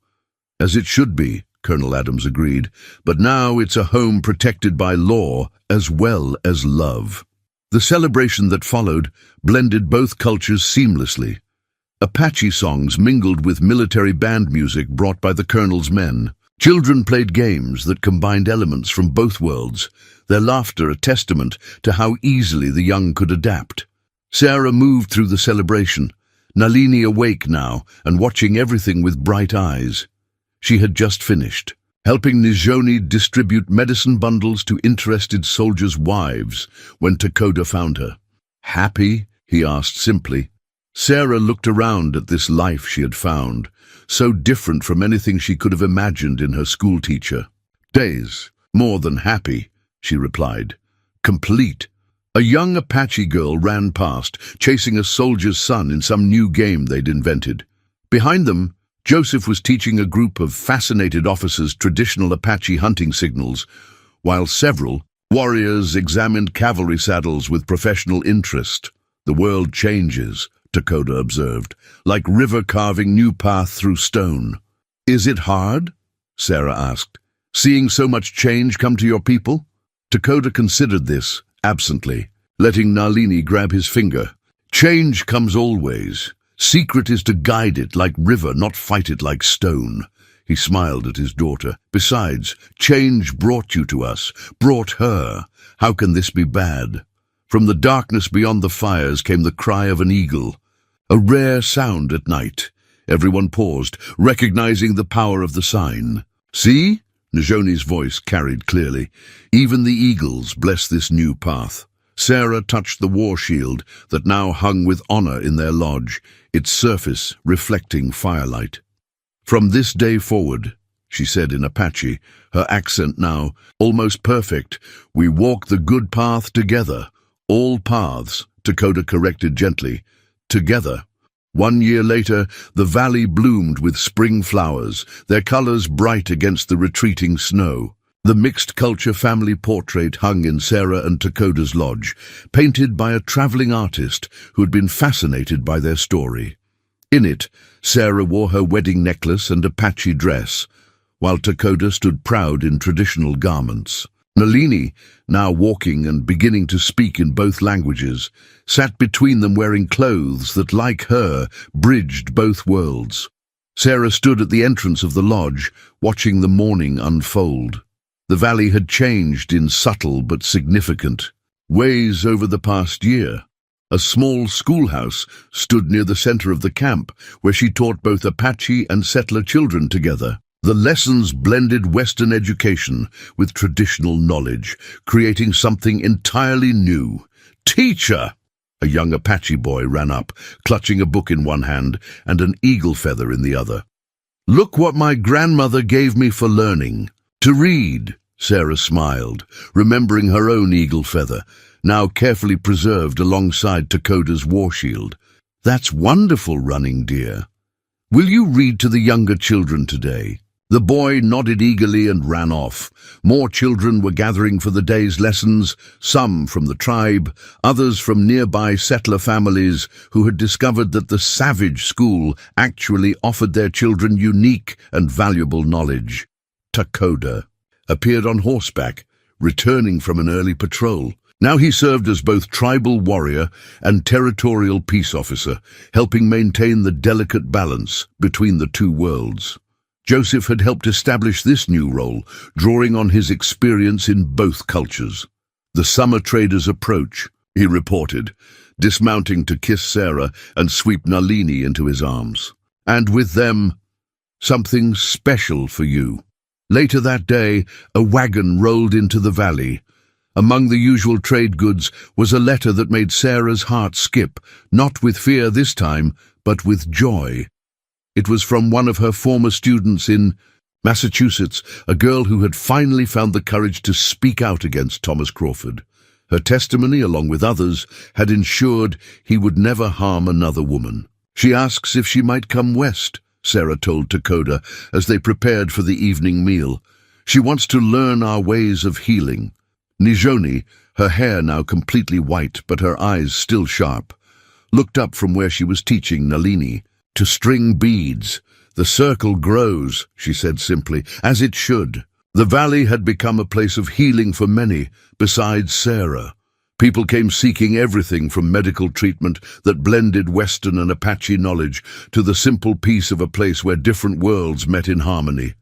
"As it should be," Colonel Adams agreed, "but now it's a home protected by law as well as love." The celebration that followed blended both cultures seamlessly. Apache songs mingled with military band music brought by the colonel's men. Children played games that combined elements from both worlds, their laughter a testament to how easily the young could adapt. Sarah moved through the celebration, Nalini awake now and watching everything with bright eyes. She had just finished, helping Nijoni distribute medicine bundles to interested soldiers' wives when Dakota found her. "Happy?" he asked simply. Sarah looked around at this life she had found, so different from anything she could have imagined in her schoolteacher. "Days, more than happy," she replied. "Complete." A young Apache girl ran past, chasing a soldier's son in some new game they'd invented. Behind them, Joseph was teaching a group of fascinated officers traditional Apache hunting signals, while several warriors examined cavalry saddles with professional interest. "The world changes," Dakota observed, "like river carving new path through stone." "Is it hard?" Sarah asked. "Seeing so much change come to your people?" Dakota considered this, absently, letting Nalini grab his finger. "Change comes always. Secret is to guide it like river, not fight it like stone." He smiled at his daughter. "Besides, change brought you to us, brought her. How can this be bad?" From the darkness beyond the fires came the cry of an eagle, a rare sound at night. Everyone paused, recognizing the power of the sign. "See?" Nijoni's voice carried clearly. "Even the eagles bless this new path." Sarah touched the war shield that now hung with honor in their lodge, its surface reflecting firelight. "From this day forward," she said in Apache, her accent now almost perfect, "we walk the good path together." "All paths," Dakota corrected gently. "Together." 1 year later, the valley bloomed with spring flowers, their colors bright against the retreating snow. The mixed-culture family portrait hung in Sarah and Dakota's lodge, painted by a traveling artist who had been fascinated by their story. In it, Sarah wore her wedding necklace and Apache dress, while Dakota stood proud in traditional garments. Nalini, now walking and beginning to speak in both languages, sat between them wearing clothes that, like her, bridged both worlds. Sarah stood at the entrance of the lodge, watching the morning unfold. The valley had changed in subtle but significant ways over the past year. A small schoolhouse stood near the center of the camp, where she taught both Apache and settler children together. The lessons blended Western education with traditional knowledge, creating something entirely new. "Teacher!" A young Apache boy ran up, clutching a book in one hand and an eagle feather in the other. "Look what my grandmother gave me for learning. To read." Sarah smiled, remembering her own eagle feather, now carefully preserved alongside Dakota's war shield. "That's wonderful, running deer. Will you read to the younger children today?" The boy nodded eagerly and ran off. More children were gathering for the day's lessons, some from the tribe, others from nearby settler families who had discovered that the savage school actually offered their children unique and valuable knowledge. Dakota appeared on horseback, returning from an early patrol. Now he served as both tribal warrior and territorial peace officer, helping maintain the delicate balance between the two worlds. Joseph had helped establish this new role, drawing on his experience in both cultures. "The summer traders approach," he reported, dismounting to kiss Sarah and sweep Nalini into his arms. "And with them, something special for you." Later that day, a wagon rolled into the valley. Among the usual trade goods was a letter that made Sarah's heart skip, not with fear this time, but with joy. It was from one of her former students in Massachusetts, a girl who had finally found the courage to speak out against Thomas Crawford. Her testimony, along with others, had ensured he would never harm another woman. "She asks if she might come west," Sarah told Dakota as they prepared for the evening meal. "She wants to learn our ways of healing." Nijoni, her hair now completely white but her eyes still sharp, looked up from where she was teaching Nalini. "To string beads. The circle grows," she said simply, "as it should." The valley had become a place of healing for many, besides Sarah. People came seeking everything from medical treatment that blended Western and Apache knowledge to the simple peace of a place where different worlds met in harmony.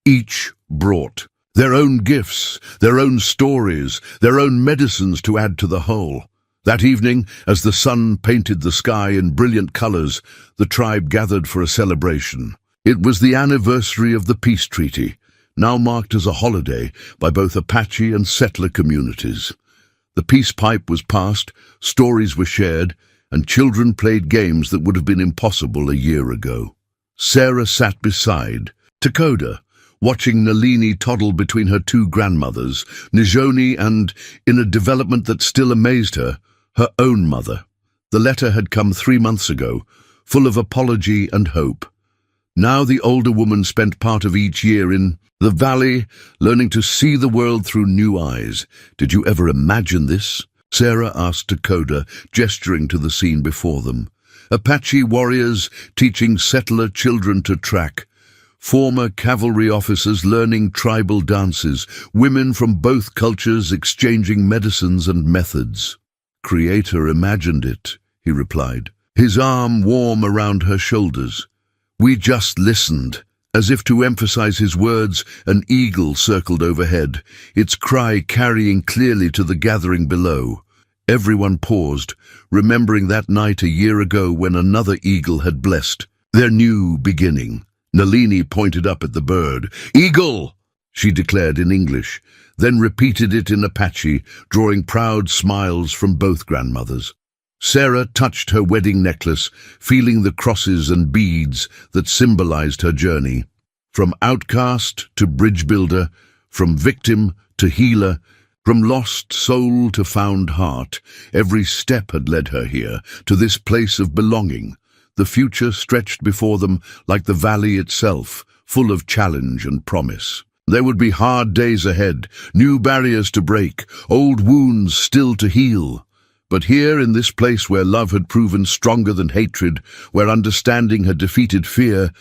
Each brought their own gifts, their own stories, their own medicines to add to the whole. That evening, as the sun painted the sky in brilliant colors, the tribe gathered for a celebration. It was the anniversary of the peace treaty, now marked as a holiday by both Apache and settler communities. The peace pipe was passed, stories were shared, and children played games that would have been impossible a year ago. Sarah sat beside Dakota, watching Nalini toddle between her two grandmothers, Nijoni and, in a development that still amazed her, her own mother. The letter had come 3 months ago, full of apology and hope. Now the older woman spent part of each year in the valley, learning to see the world through new eyes. "Did you ever imagine this?" Sarah asked Dakota, gesturing to the scene before them. Apache warriors teaching settler children to track, former cavalry officers learning tribal dances, women from both cultures exchanging medicines and methods. "Creator imagined it," he replied, his arm warm around her shoulders. "We just listened." As if to emphasize his words, an eagle circled overhead, its cry carrying clearly to the gathering below. Everyone paused, remembering that night a year ago when another eagle had blessed their new beginning. Nalini pointed up at the bird. "Eagle!" she declared in English, then repeated it in Apache, drawing proud smiles from both grandmothers. Sarah touched her wedding necklace, feeling the crosses and beads that symbolized her journey. From outcast to bridge builder, from victim to healer, from lost soul to found heart, every step had led her here, to this place of belonging. The future stretched before them like the valley itself, full of challenge and promise. There would be hard days ahead, new barriers to break, old wounds still to heal. But here in this place where love had proven stronger than hatred, where understanding had defeated fear,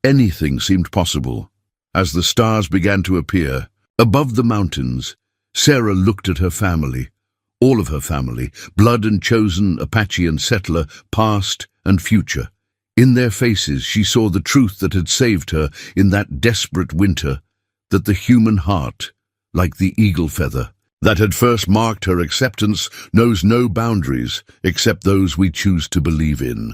anything seemed possible. As the stars began to appear, above the mountains, Sarah looked at her family, all of her family, blood and chosen, Apache and settler, past and future. In their faces she saw the truth that had saved her in that desperate winter, that the human heart, like the eagle feather, that had first marked her acceptance, knows no boundaries except those we choose to believe in.